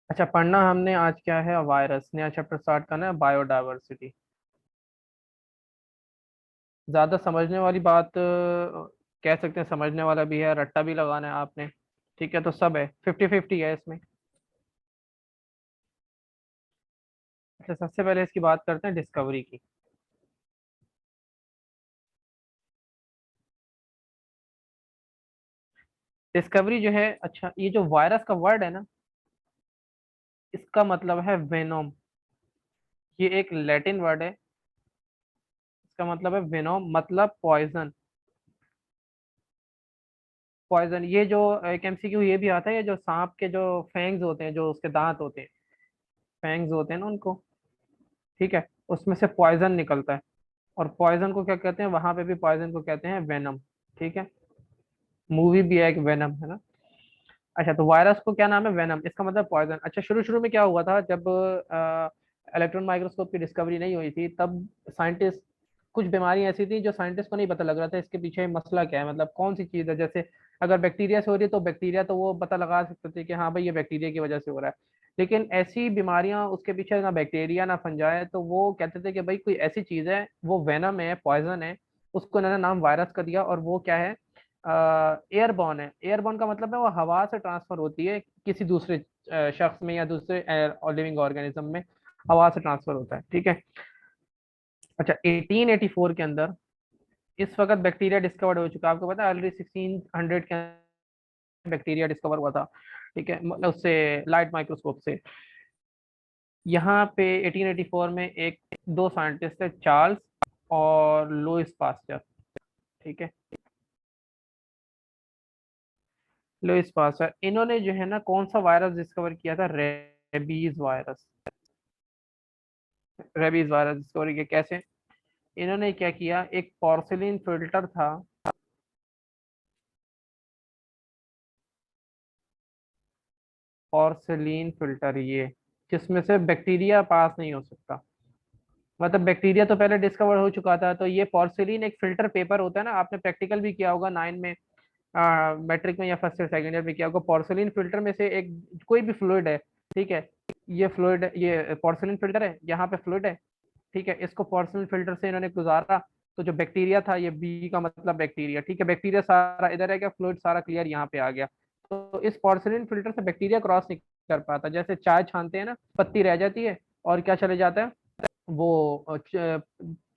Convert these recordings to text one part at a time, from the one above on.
अच्छा, पढ़ना हमने आज क्या है, वायरस। नया चैप्टर स्टार्ट करना है, बायोडायवर्सिटी। ज्यादा समझने वाली बात कह सकते हैं, समझने वाला भी है, रट्टा भी लगाना है आपने। ठीक है, तो सब है, 50-50 है इसमें। अच्छा, सबसे पहले इसकी बात करते हैं डिस्कवरी की। डिस्कवरी जो है, अच्छा ये जो वायरस का वर्ड है ना, इसका मतलब है वेनोम। ये एक लैटिन वर्ड है। इसका मतलब है वेनोम, मतलब पॉइजन। पॉइजन, ये जो एक एमसीक्यू ये भी आता है, ये जो सांप के जो फैंग्स होते हैं, जो उसके दांत होते हैं, फैंग्स होते हैं ना उनको, ठीक है, उसमें से पॉइजन निकलता है। और पॉइजन को क्या कहते हैं, वहां पे भी पॉइजन को कहते हैं वेनम। ठीक है, मूवी भी है एक वेनम, है ना। अच्छा, तो वायरस को क्या नाम है, वेनम, इसका मतलब पॉइजन। अच्छा, शुरू शुरू में क्या हुआ था, जब इलेक्ट्रॉन माइक्रोस्कोप की डिस्कवरी नहीं हुई थी, तब साइंटिस्ट, कुछ बीमारियां ऐसी थी जो साइंटिस्ट को नहीं पता लग रहा था इसके पीछे मसला क्या है, मतलब कौन सी चीज है। जैसे अगर बैक्टीरिया से हो रही है तो बैक्टीरिया, तो वो पता लगा सकते थे कि हाँ भाई ये बैक्टीरिया की वजह से हो रहा है। लेकिन ऐसी बीमारियां, उसके पीछे ना बैक्टीरिया ना फंजाई, तो वो कहते थे कि भाई कोई ऐसी चीज है, वो वेनम है, पॉइजन है। उसको इन्होंने नाम वायरस का दिया, और वो क्या है, एयरबॉर्न है। एयरबॉर्न का मतलब है वो हवा से ट्रांसफर होती है किसी दूसरे शख्स में या दूसरे लिविंग ऑर्गेनिज्म में, हवा से ट्रांसफर होता है। ठीक है। अच्छा, 1884 के अंदर इस वक्त बैक्टीरिया डिस्कवर्ड हो चुका है। आपको पता है ऑलरेडी 1600 के बैक्टीरिया डिस्कवर हुआ था। ठीक है, मतलब उससे, लाइट माइक्रोस्कोप से। यहाँ पे 1884 में एक, दो साइंटिस्ट थे, चार्ल्स और लुइस पास्चर। ठीक है, लुइस पास्चर, इन्होंने जो है ना कौन सा वायरस डिस्कवर किया था, rabies virus. Rabies virus discover किया कैसे, इन्होंने क्या किया, एक पोर्सिलिन फिल्टर था। पोर्सिलिन फिल्टर, ये जिसमें से बैक्टीरिया पास नहीं हो सकता। मतलब बैक्टीरिया तो पहले डिस्कवर हो चुका था, तो ये पोर्सिलिन एक फिल्टर पेपर होता है ना, आपने प्रैक्टिकल भी किया होगा 9 में, मैट्रिक में या फर्स्ट या सेकंड ईयर में किया होगा। पोर्सिलिन फिल्टर में से एक, कोई भी फ्लूइड है, ठीक है, ये फ्लूइड, ये पोर्सिलिन फिल्टर है, यहाँ पे फ्लूइड है। ठीक है, इसको पोर्सिलिन फिल्टर से इन्होंने गुजारा, तो जो बैक्टीरिया था, ये बी का मतलब बैक्टीरिया, ठीक है, बैक्टीरिया सारा इधर है गया, फ्लूइड सारा क्लियर यहाँ पे आ गया। तो इस पोर्सिलिन फिल्टर से बैक्टीरिया क्रॉस नहीं कर पाता। जैसे चाय छानते हैं ना, पत्ती रह जाती है, और क्या चले जाता है, वो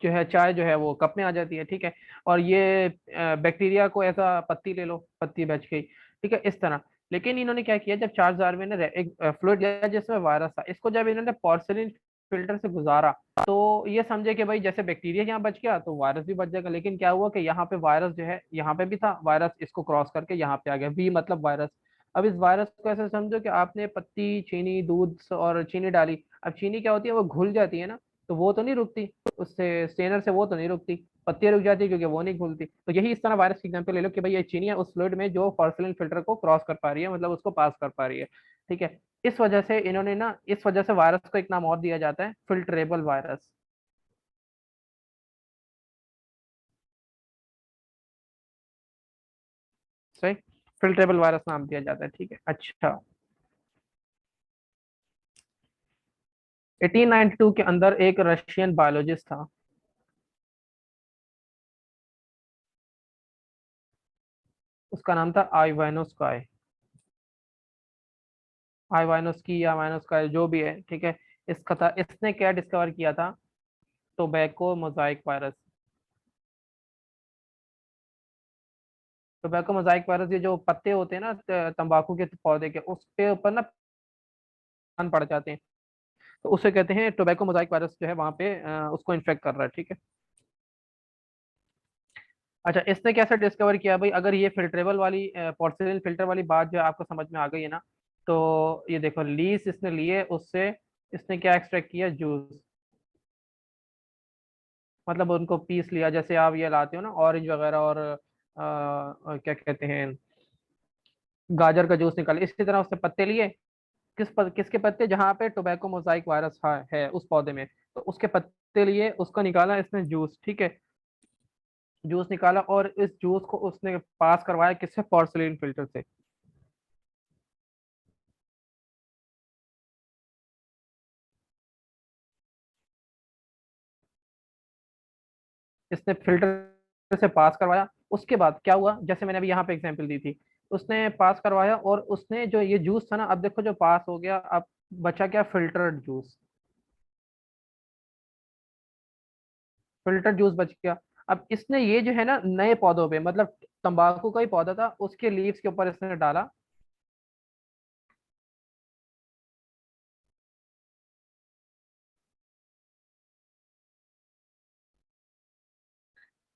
जो है चाय जो है वो कप में आ जाती है। ठीक है, और ये बैक्टीरिया को ऐसा, पत्ती ले लो, पत्ती बच गई। ठीक है, इस तरह। लेकिन इन्होंने क्या किया, जब चार्ल्स डार्विन ने एक फ्लूइड दिया जिसमें वायरस था, इसको जब इन्होंने पोर्सिलिन फिल्टर से गुजारा, तो ये समझे कि भाई जैसे बैक्टीरिया यहाँ बच गया तो वायरस भी बच जाएगा। लेकिन क्या हुआ कि यहाँ पे वायरस जो है, यहाँ पे भी था वायरस, इसको क्रॉस करके यहाँ पे आ गया, बी मतलब वायरस। अब इस वायरस को ऐसे समझो कि आपने पत्ती, चीनी, दूध और चीनी डाली। अब चीनी क्या होती है, वो घुल जाती है ना, तो वो तो नहीं रुकती, उससे स्टेनर से वो तो नहीं रुकती, पत्तियां रुक जाती है क्योंकि वो नहीं घुलती। तो यही इस तरह वायरस की एग्जांपल ले लो कि भाई ये चीनी है उस फ्लूइड में जो पोर्सिलिन फिल्टर को क्रॉस कर पा रही है, मतलब उसको पास कर पा रही है। ठीक है, इस वजह से इन्होंने ना, इस वजह से वायरस को एक नाम और दिया जाता है, फिल्ट्रेबल वायरस। सही, फिल्ट्रेबल वायरस नाम दिया जाता है। ठीक है, अच्छा। 1892 के अंदर एक रशियन बायोलॉजिस्ट था, उसका नाम था आइवानोस्काय। आइवानोस्की या माइनोस्काय जो भी है, ठीक है। इसका था, इसने क्या डिस्कवर किया था, tobacco Mosaic virus. Tobacco Mosaic virus, ये जो पत्ते होते हैं ना तंबाकू के पौधे के, उस पे ऊपर ना पान पड़ जाते हैं, तो उसे कहते हैं टोबैको मोजाइक वायरस, जो है वहां पे उसको इन्फेक्ट कर रहा है। ठीक है। अच्छा, इसने कैसे डिस्कवर किया भाई, अगर ये फिल्ट्रेबल वाली, पोर्सिलिन फिल्टर वाली बात जो है आपको समझ में आ गई है ना, तो ये देखो, लीस इसने लिए उससे, इसने क्या एक्सट्रैक्ट किया, जूस। मतलब उनको पीस लिया, जैसे आप ये लाते हो ना ऑरेंज वगैरह, और क्या कहते हैं, गाजर का जूस निकाले, इसी तरह उसने पत्ते लिए। किसके पत्ते, जहाँ पे टोबैको मोजाइक वायरस है उस पौधे में, तो उसके पत्ते लिए, उसको निकाला इसने जूस। ठीक है, जूस निकाला, और इस जूस को उसने पास करवाया किससे, पोर्सिलिन फिल्टर से। इसने फिल्टर से पास करवाया, उसके बाद क्या हुआ, जैसे मैंने अभी यहाँ पे एग्जांपल दी थी, उसने पास करवाया और उसने जो ये जूस था ना, अब देखो जो पास हो गया, अब बचा क्या, फिल्टर्ड जूस, फिल्टर जूस बच गया। अब इसने ये जो है ना नए पौधों पे, मतलब तंबाकू का ही पौधा था, उसके लीव्स के ऊपर इसने डाला,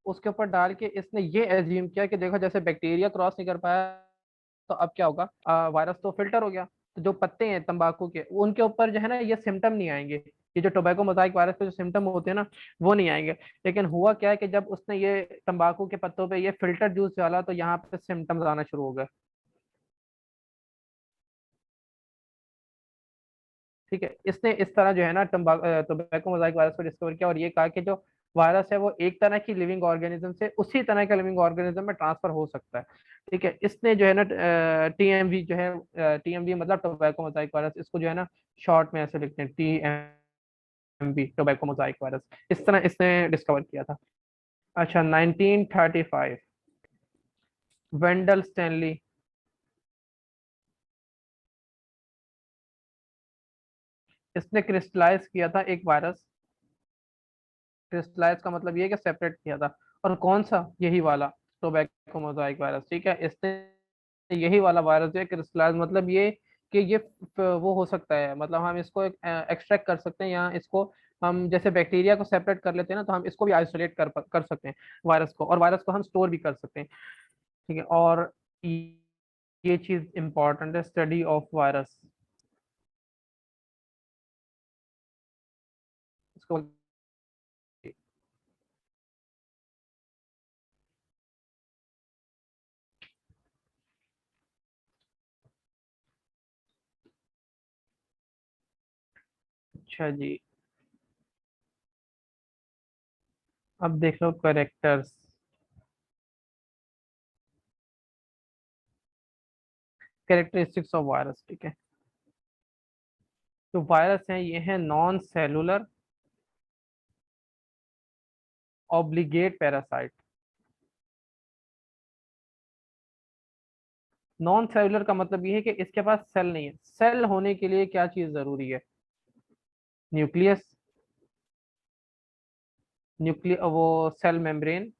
उसके ऊपर डाल के इसने ये एज्यूम किया कि देखो जैसे बैक्टीरिया क्रॉस नहीं कर पाया, तो अब क्या होगा, वायरस तो फिल्टर हो गया, तो जो पत्ते हैं तंबाकू के उनके ऊपर जो है ना ये सिम्टम नहीं आएंगे, ये जो टोबैको मोजाइक वायरस के जो सिम्टम होते हैं ना वो नहीं आएंगे। लेकिन हुआ क्या है कि जब उसने ये तंबाकू के पत्तों पे ये फिल्टर जूस डाला तो यहाँ पे सिम्टम्स आना शुरू हो गए। ठीक है, इसने इस तरह जो है ना टोबैको मोजाइक वायरस को डिस्कवर किया और ये कहा कि जो वायरस है वो एक तरह की लिविंग ऑर्गेनिज्म से उसी तरह का लिविंग ऑर्गेनिज्म में ट्रांसफर हो सकता है। ठीक है, इसने जो है ना टीएमवी जो है, टीएमवी मतलब टोबैको मोजाइक वायरस, इसको जो है ना शॉर्ट में ऐसे लिखते हैं टीएमवी, टोबैको मोजाइक वायरस, इस तरह इसने डिस्कवर किया था। अच्छा, 1935, वेंडल स्टैनली, इसने क्रिस्टलाइज किया था एक वायरस, क्रिस्टलाइज का मतलब ये है कि सेपरेट किया था, और कौन सा, यही वाला टोबैको मोजाइक वायरस। ठीक है, इसने यही वाला वायरस जो है क्रिस्टलाइज, मतलब ये कि ये वो हो सकता है, मतलब हम इसको एक्सट्रैक्ट कर सकते हैं, या इसको हम जैसे बैक्टीरिया को सेपरेट कर लेते हैं ना, तो हम इसको भी आइसोलेट कर सकते हैं वायरस को, और वायरस को हम स्टोर भी कर सकते हैं। ठीक है, और ये चीज इंपॉर्टेंट है, स्टडी ऑफ वायरस, इसको। अच्छा जी, अब देख लो करेक्टर्स, कैरेक्टरिस्टिक्स ऑफ वायरस। ठीक है, तो वायरस हैं ये है non cellular obligate parasite. Non cellular का मतलब ये है कि इसके पास सेल नहीं है, सेल होने के लिए क्या चीज जरूरी है, न्यूक्लियस, न्यूक्लिय वो सेल मेम्ब्रेन।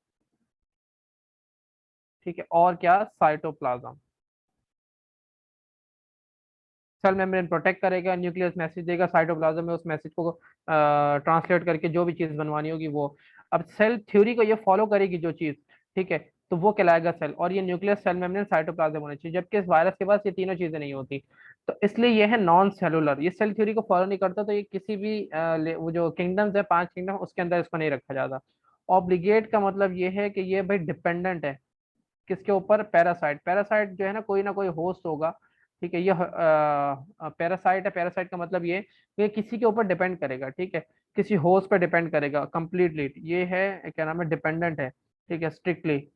ठीक है, और क्या, साइटोप्लाज्म। सेल मेम्ब्रेन प्रोटेक्ट करेगा, न्यूक्लियस मैसेज देगा, साइटोप्लाज्म में उस मैसेज को ट्रांसलेट करके जो भी चीज बनवानी होगी वो। अब सेल थ्योरी को ये फॉलो करेगी जो चीज, ठीक है, तो वो कहलाएगा सेल, और ये न्यूक्लियस, सेल मेम्ब्रेन, साइटोप्लाज्म होना चाहिए, जबकि इस वायरस के पास ये तीनों चीजें नहीं होती। तो इसलिए ये है नॉन सेलुलर, ये सेल थ्योरी को फॉलो नहीं करता, तो ये किसी भी वो जो किंगडम्स है, 5 किंगडम, उसके अंदर इसको नहीं रखा जाता। ऑब्लिगेट का मतलब ये है कि ये भाई डिपेंडेंट है किसके ऊपर, पैरासाइट, पैरासाइट जो है ना कोई होस्ट होगा। ठीक है, ये पैरासाइट है, पैरासाइट का मतलब ये किसी के ऊपर डिपेंड करेगा। ठीक है, किसी होस्ट पर डिपेंड करेगा कंप्लीटली, ये है क्या नाम है, डिपेंडेंट है। ठीक है, स्ट्रिक्टली,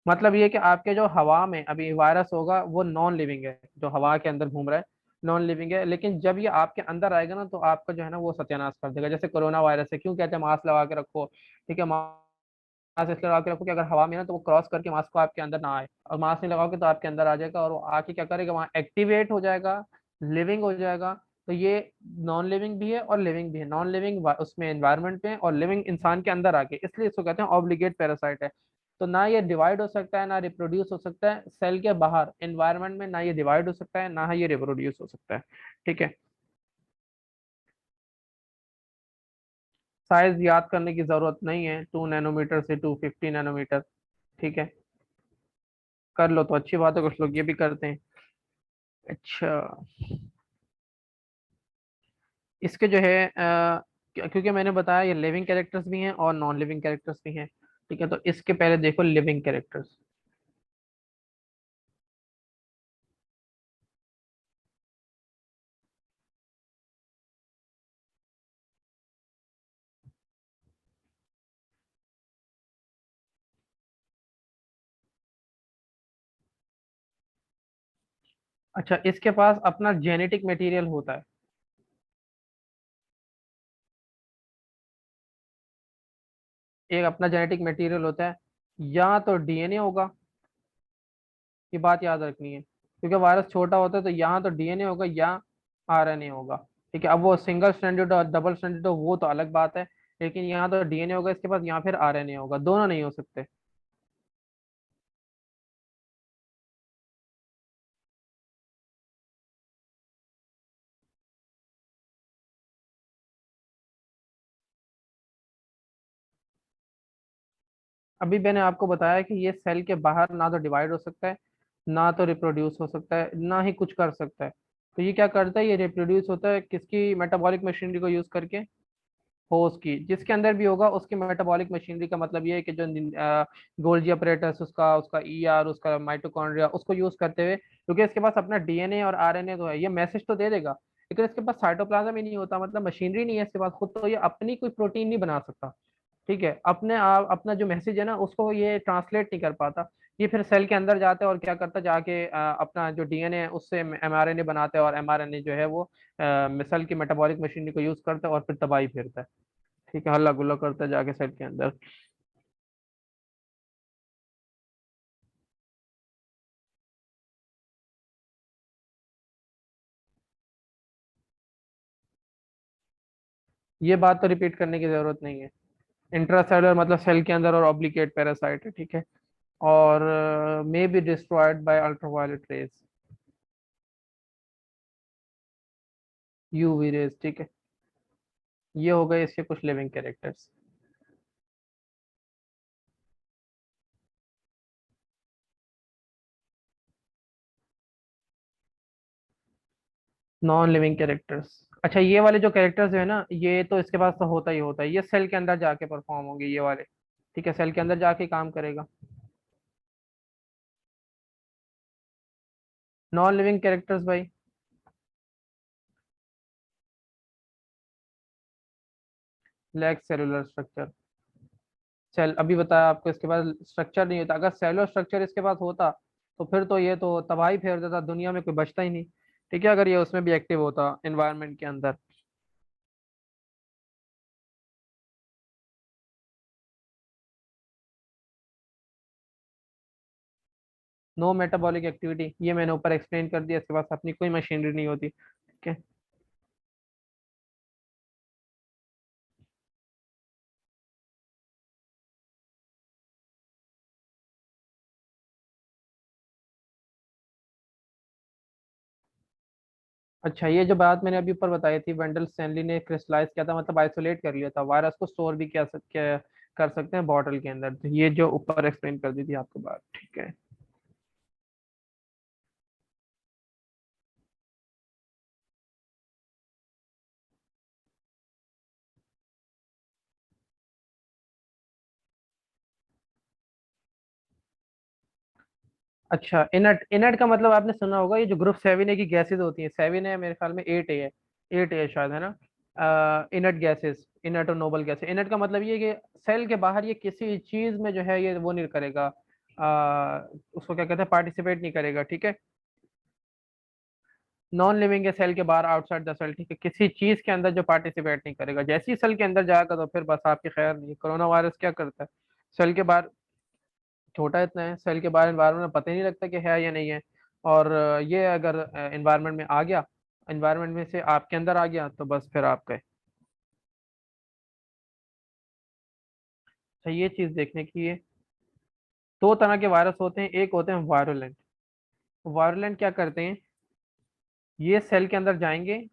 मतलब ये कि आपके जो हवा में अभी वायरस होगा वो नॉन लिविंग है, जो हवा के अंदर घूम रहा है नॉन लिविंग है, लेकिन जब ये आपके अंदर आएगा ना तो आपका जो है ना वो सत्यानाश कर देगा। जैसे कोरोना वायरस है, क्यों कहते हैं मास्क लगा के रखो। ठीक है, मास्क इसलिए लगा के रखो कि अगर हवा में ना तो वो क्रॉस करके मास्क को आपके अंदर ना आए, और मास्क नहीं लगाओगे तो आपके अंदर आ जाएगा, और वो आके क्या करेगा, वहाँ एक्टिवेट हो जाएगा, लिविंग हो जाएगा। तो ये नॉन लिविंग भी है और लिविंग भी है, नॉन लिविंग उसमें एनवायरनमेंट में, और लिविंग इंसान के अंदर आके, इसलिए इसको कहते हैं ऑब्लिगेट पैरासाइट है। तो ना ये डिवाइड हो सकता है, ना रिप्रोड्यूस हो सकता है सेल के बाहर एनवायरनमेंट में, ना ये डिवाइड हो सकता है, ना ही ये रिप्रोड्यूस हो सकता है। ठीक है, साइज याद करने की जरूरत नहीं है, 2 नैनोमीटर से 250 नैनोमीटर। ठीक है, कर लो तो अच्छी बात है, कुछ लोग ये भी करते हैं। अच्छा, इसके जो है क्योंकि मैंने बताया ये लिविंग कैरेक्टर्स भी हैं और नॉन लिविंग कैरेक्टर्स भी हैं। ठीक है, तो इसके पहले देखो लिविंग कैरेक्टर्स। अच्छा, इसके पास अपना जेनेटिक मटेरियल होता है। एक अपना जेनेटिक मटेरियल होता है, या तो डीएनए होगा, ये बात याद रखनी है, क्योंकि वायरस छोटा होता है तो यहाँ तो डीएनए होगा या आरएनए होगा। ठीक है, अब वो सिंगल स्ट्रैंडेड और डबल स्ट्रैंडेड हो वो तो अलग बात है, लेकिन यहाँ तो डीएनए होगा इसके पास, यहाँ फिर आरएनए होगा, दोनों नहीं हो सकते। अभी मैंने आपको बताया कि ये सेल के बाहर ना तो डिवाइड हो सकता है, ना तो रिप्रोड्यूस हो सकता है, ना ही कुछ कर सकता है। तो ये क्या करता है, ये रिप्रोड्यूस होता है किसकी मेटाबॉलिक मशीनरी को यूज करके, होस्ट की, जिसके अंदर भी होगा उसकी मेटाबॉलिक मशीनरी का मतलब ये है कि जो गोल्जी अपरेटस उसका उसका ईआर उसका माइटोकॉन्ड्रिया उसको यूज करते हुए, क्योंकि इसके पास अपना डीएनए और आरएनए तो है, ये मैसेज तो दे देगा, लेकिन इसके पास साइटोप्लाज्म ही नहीं होता, मतलब मशीनरी नहीं है इसके पास खुद, तो ये अपनी कोई प्रोटीन नहीं बना सकता। ठीक है, अपने आप अपना जो मैसेज है ना उसको ये ट्रांसलेट नहीं कर पाता। ये फिर सेल के अंदर जाता है और क्या करता है, जाके अपना जो डीएनए है उससे एमआरएनए बनाता है, और एमआरएनए जो है वो सेल की मेटाबॉलिक मशीनरी को यूज करता है और फिर तबाही फेरता है। ठीक है, हल्ला गुल्ला करता है जाके सेल के अंदर। ये बात तो रिपीट करने की जरूरत नहीं है। इंट्रासेलुलर मतलब सेल के अंदर और ऑब्लिगेट पैरासाइट है, ठीक है, और may be destroyed by ultraviolet rays, UV rays. ठीक है, ये हो गए इसके कुछ living characters. Non living characters, अच्छा ये वाले जो कैरेक्टर्स जो है ना, ये तो इसके पास तो होता ही होता है, ये सेल के अंदर जाके परफॉर्म होंगे ये वाले। ठीक है, सेल के अंदर जाके काम करेगा। नॉन लिविंग कैरेक्टर्स भाई, लैक सेलुलर स्ट्रक्चर। सेल अभी बताया आपको, इसके पास स्ट्रक्चर नहीं होता, अगर सेलुलर स्ट्रक्चर इसके पास होता तो फिर तो ये तो तबाही फेर देता, दुनिया में कोई बचता ही नहीं। ठीक है, अगर ये उसमें भी एक्टिव होता एनवायरनमेंट के अंदर। नो मेटाबॉलिक एक्टिविटी, ये मैंने ऊपर एक्सप्लेन कर दिया, इसके पास अपनी कोई मशीनरी नहीं होती। ठीक है, अच्छा ये जो बात मैंने अभी ऊपर बताई थी, वेंडल स्टैनली ने क्रिस्टलाइज किया था, मतलब आइसोलेट कर लिया था, वायरस को स्टोर भी कर सकते हैं बॉटल के अंदर, तो ये जो ऊपर एक्सप्लेन कर दी थी आपको बात। ठीक है, अच्छा इनट, इनट का मतलब आपने सुना होगा, ये जो ग्रुप 7 ए की गैसेज होती हैं, 7 ए मेरे ख्याल में 8 ए है, 8 ए शायद है ना, इनट गैसेस, इनट और नोबल गैसेस। इनट का मतलब ये कि सेल के बाहर ये किसी चीज में जो है ये वो नहीं करेगा, उसको क्या कहते हैं, पार्टिसिपेट नहीं करेगा। ठीक है, नॉन लिविंग है सेल के बाहर, आउटसाइड द सेल, ठीक है, किसी चीज के अंदर जो पार्टिसिपेट नहीं करेगा, जैसे ही सेल के अंदर जाएगा तो फिर बस आपकी खैर नहीं। कोरोना वायरस क्या करता है, सेल के बाहर, छोटा इतना है, सेल के बाहर एनवायरनमेंट में पता ही नहीं लगता कि है या नहीं है, और ये अगर एनवायरनमेंट में आ गया, एनवायरनमेंट में से आपके अंदर आ गया तो बस फिर आप गए। अच्छा ये चीज देखने की है, दो तरह के वायरस होते हैं, एक होते हैं वायरुलेंट। वायरुलेंट क्या करते हैं, ये सेल के अंदर जाएंगे,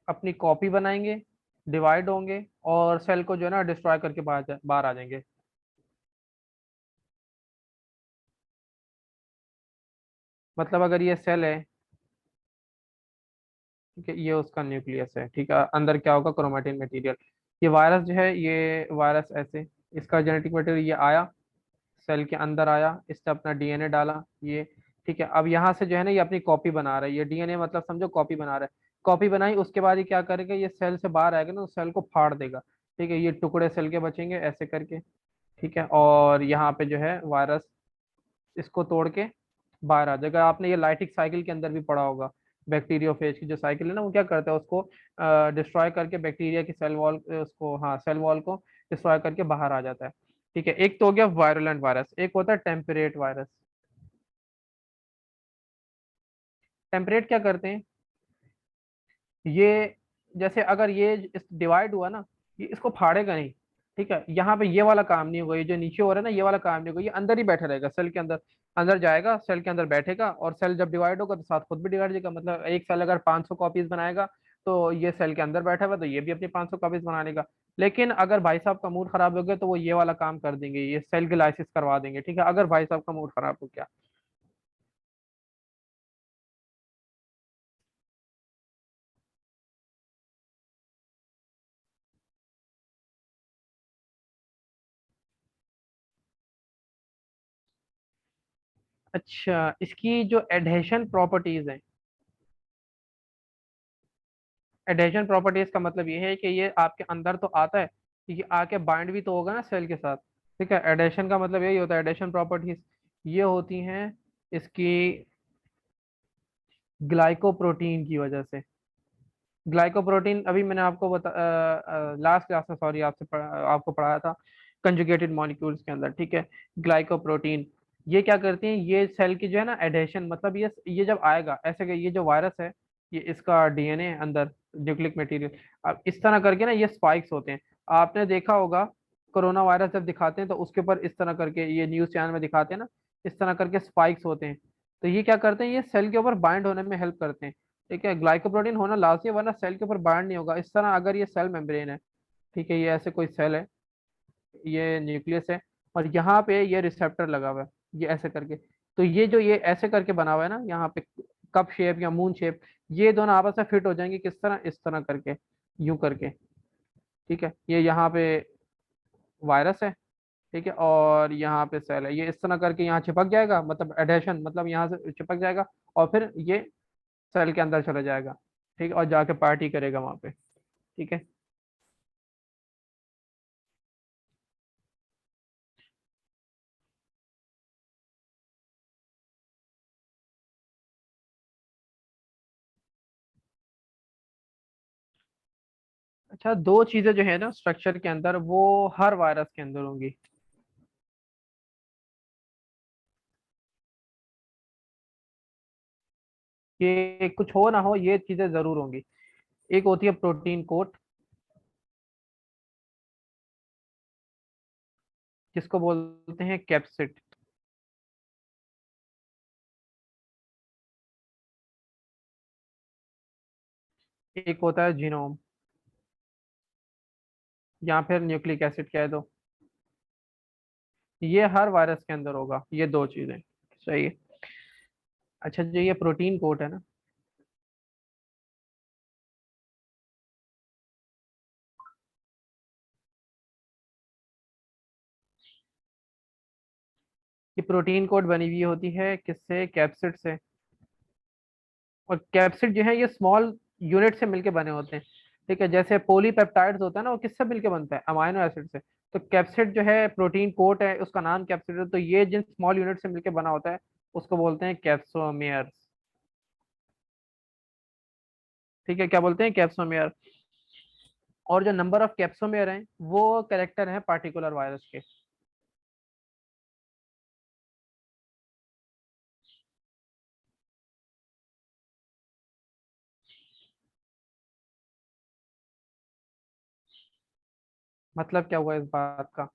अपनी कॉपी बनाएंगे, डिवाइड होंगे, और सेल को जो है ना डिस्ट्रॉय करके बाहर आ जाएंगे। मतलब अगर ये सेल है, ठीक है, ये उसका न्यूक्लियस है, ठीक है, अंदर क्या होगा, क्रोमेटिन मटेरियल। ये वायरस जो है, ये वायरस ऐसे, इसका जेनेटिक मटेरियल ये आया, सेल के अंदर आया, इसने अपना डीएनए डाला ये। ठीक है, अब यहाँ से जो है ना ये अपनी कॉपी बना रहा है, ये डीएनए मतलब समझो कॉपी बना रहा है। कॉपी बनाई उसके बाद ये क्या करेगा, ये सेल से बाहर आएगा ना तो सेल को फाड़ देगा। ठीक है, ये टुकड़े सेल के बचेंगे ऐसे करके। ठीक है, और यहाँ पे जो है वायरस इसको तोड़ के बाहर आ जाएगा। आपने ये लाइटिक साइकिल के अंदर भी पढ़ा होगा, बैक्टीरियोफेज की जो साइकिल है ना, वो क्या करता है, उसको डिस्ट्रॉय करके बैक्टीरिया की सेल वॉल, उसको हाँ सेल वॉल को डिस्ट्रॉय करके बाहर आ जाता है। ठीक है, एक तो हो गया वायरुलेंट वायरस, एक होता है टेम्परेट वायरस। टेम्परेट क्या करते हैं, ये जैसे अगर ये इस डिवाइड हुआ ना, ये इसको फाड़ेगा नहीं। ठीक है, यहाँ पे ये वाला काम नहीं होगा, ये जो नीचे हो रहा है ना ये वाला काम नहीं होगा, ये अंदर ही बैठा रहेगा सेल के अंदर। अंदर जाएगा, सेल के अंदर बैठेगा, और सेल जब डिवाइड होगा तो साथ खुद भी डिवाइड होगा। मतलब एक सेल अगर 500 कॉपीज बनाएगा, तो ये सेल के अंदर बैठा हुआ तो ये भी अपनी 500 कॉपीज बना लेगा। लेकिन अगर भाई साहब का मूड खराब हो गया तो वो ये वाला काम कर देंगे, ये सेल के लाइसिस करवा देंगे। ठीक है, अगर भाई साहब का मूड खराब हो गया। अच्छा, इसकी जो एडहेशन प्रॉपर्टीज है, एडेशन प्रॉपर्टीज का मतलब ये है कि ये आपके अंदर तो आता है, ये आके बाइंड भी तो होगा ना सेल के साथ। ठीक है, एडेशन का मतलब यही होता है, एडेशन प्रॉपर्टीज ये होती हैं इसकी ग्लाइकोप्रोटीन की वजह से। ग्लाइकोप्रोटीन अभी मैंने आपको बता लास्ट क्लास में, सॉरी, आपको पढ़ाया था कंजुगेटेड मॉलिक्यूल्स के अंदर। ठीक है, ग्लाइकोप्रोटीन ये क्या करती हैं, ये सेल की जो है ना एडेशन, मतलब ये जब आएगा ऐसे कि ये जो वायरस है, ये इसका डीएनए अंदर न्यूक्लिक मटेरियल, अब इस तरह करके ना ये स्पाइक्स होते हैं। आपने देखा होगा कोरोना वायरस जब दिखाते हैं तो उसके ऊपर इस तरह करके ये न्यूज चैनल में दिखाते हैं ना, इस तरह करके स्पाइक्स होते हैं। तो ये क्या करते हैं, ये सेल के ऊपर बाइंड होने में हेल्प करते हैं। ठीक है, ग्लाइकोप्रोटीन होना लाजमी है, वरना सेल के ऊपर बाइंड नहीं होगा। इस तरह अगर ये सेल मेम्ब्रेन है, ठीक है, ये ऐसे कोई सेल है, ये न्यूक्लियस है, और यहाँ पे ये रिसेप्टर लगा हुआ है, ये ऐसे करके। तो ये जो ये ऐसे करके बना हुआ है ना यहाँ पे, कप शेप या मून शेप, ये दोनों आपस में फिट हो जाएंगे किस तरह, इस तरह करके, यूं करके। ठीक है, ये यहाँ पे वायरस है, ठीक है, और यहाँ पे सेल है, ये इस तरह करके यहाँ चिपक जाएगा, मतलब एडेशन, मतलब यहाँ से चिपक जाएगा, और फिर ये सेल के अंदर चला जाएगा। ठीक है, और जाके पार्टी करेगा वहां पे। ठीक है। अच्छा, दो चीजें जो है ना स्ट्रक्चर के अंदर, वो हर वायरस के अंदर होंगी। ये कुछ हो ना हो, ये चीजें जरूर होंगी। एक होती है प्रोटीन कोट, जिसको बोलते हैं कैप्सिड। एक होता है जीनोम, या फिर न्यूक्लिक एसिड कह दो। ये हर वायरस के अंदर होगा, ये दो चीजें। सही है। अच्छा, जो ये प्रोटीन कोट है ना, ये प्रोटीन कोट बनी हुई होती है किससे, कैप्सिड से। और कैप्सिड जो है ये स्मॉल यूनिट से मिलके बने होते हैं। ठीक है, जैसे पॉलीपेप्टाइड्स होता है ना, वो किससे मिलके बनता है, अमाइनो एसिड से। तो कैप्सिड जो है प्रोटीन कोट है, उसका नाम कैप्सिड है, तो ये जिन स्मॉल यूनिट से मिलके बना होता है उसको बोलते हैं कैप्सोमेयर। ठीक है, क्या बोलते हैं, कैप्सोमेयर। और जो नंबर ऑफ कैप्सोमेयर हैं वो कैरेक्टर है पार्टिकुलर वायरस के। मतलब क्या हुआ इस बात का,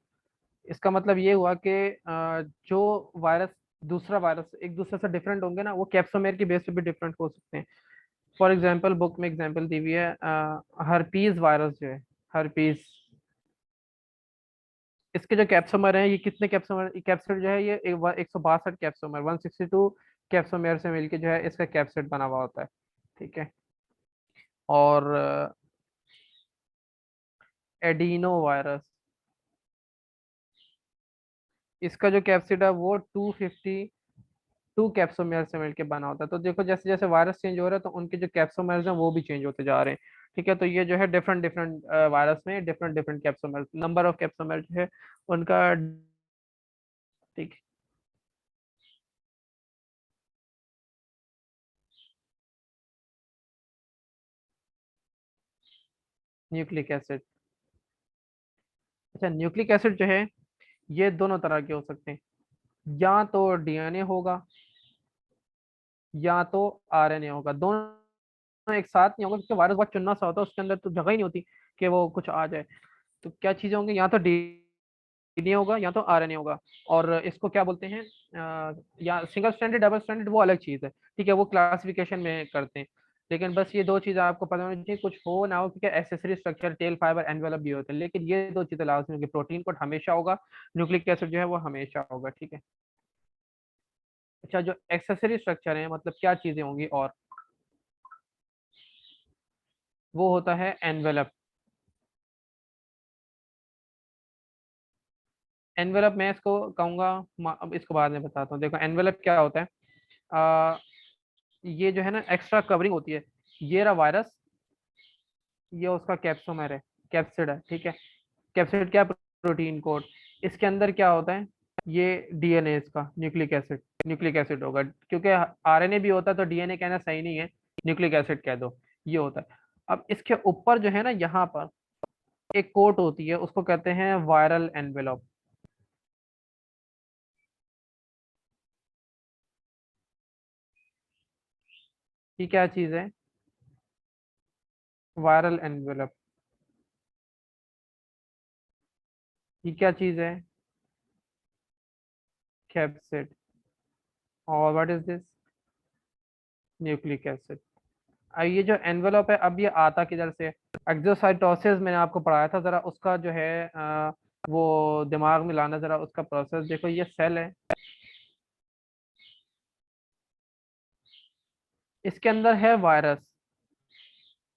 इसका मतलब ये हुआ कि जो वायरस, दूसरा वायरस एक दूसरे से डिफरेंट होंगे ना, वो कैप्सोमेयर की बेस पे भी डिफरेंट हो सकते हैं। फॉर एग्जाम्पल बुक में एग्जाम्पल दी हुई है, हर्पीज वायरस जो है, हर्पीज, इसके जो कैप्सोमर हैं, ये कितने कैप्सोमर, कैप्सिड जो है ये 162 कैप्सोमर, 162 कैप्सोमेयर से मिलके जो है इसका कैप्सिड बना हुआ होता है। ठीक है। और एडिनो वायरस, इसका जो कैप्सिड है वो 252 कैप्सोमेयर से मिलके बना होता है। तो देखो जैसे जैसे वायरस चेंज हो रहा है तो उनके जो कैप्सोमेयर हैं वो भी चेंज होते जा रहे हैं। ठीक है, तो ये जो है डिफरेंट डिफरेंट वायरस में different different capsomere, number of capsomere जो है उनका। ठीक। Nucleic acid. अच्छा, न्यूक्लिक एसिड जो है ये दोनों तरह के हो सकते हैं, या तो डीएनए होगा या तो आरएनए होगा, दोनों एक साथ नहीं होगा, क्योंकि वायरस बहुत चुनना सा होता है, उसके अंदर तो जगह ही नहीं होती कि वो कुछ आ जाए। तो क्या चीजें होंगी, या तो डीएनए होगा या तो आरएनए होगा। और इसको क्या बोलते हैं, या सिंगल स्ट्रैंडेड डबल स्ट्रैंडेड वो अलग चीज है, ठीक है, वो क्लासिफिकेशन में करते हैं। लेकिन बस ये दो चीजें आपको पता होनी चाहिए, कुछ हो ना हो, क्योंकि accessory structure tail fibre envelope भी होते हैं, लेकिन ये दो चीजें लाजमी होंगी, प्रोटीन कोड हमेशा होगा, न्यूक्लिक एसिड जो है वो हमेशा होगा, ठीक है। अच्छा, जो एक्सेसरी स्ट्रक्चर है मतलब क्या चीजें होंगी, और वो होता है एनवेलप। एनवेलप मैं इसको कहूंगा, अब इसको बाद में बताता हूँ। देखो एनवेलप क्या होता है, आ, ये जो है ना एक्स्ट्रा कवरिंग होती है। ये रहा वायरस, ये उसका कैप्सोमर है, कैप्सिड है, ठीक है। कैप्सिड क्या, प्रोटीन कोड। इसके अंदर क्या होता है, ये डीएनए, इसका न्यूक्लिक एसिड, न्यूक्लिक एसिड होगा, क्योंकि आरएनए भी होता है तो डीएनए कहना सही नहीं है, न्यूक्लिक एसिड कह दो, ये होता है। अब इसके ऊपर जो है ना, यहाँ पर एक कोट होती है, उसको कहते हैं वायरल एनवेलप। ये क्या चीज है, वायरल एनवेलप, ये क्या चीज है, कैप्सिड। और what is this, nucleic acid. अब ये जो एनवेलप है, अब ये आता किधर से, एक्सोसाइटोसिस मैंने आपको पढ़ाया था, जरा उसका जो है वो दिमाग में लाना, जरा उसका प्रोसेस देखो। ये सेल है, इसके अंदर है वायरस,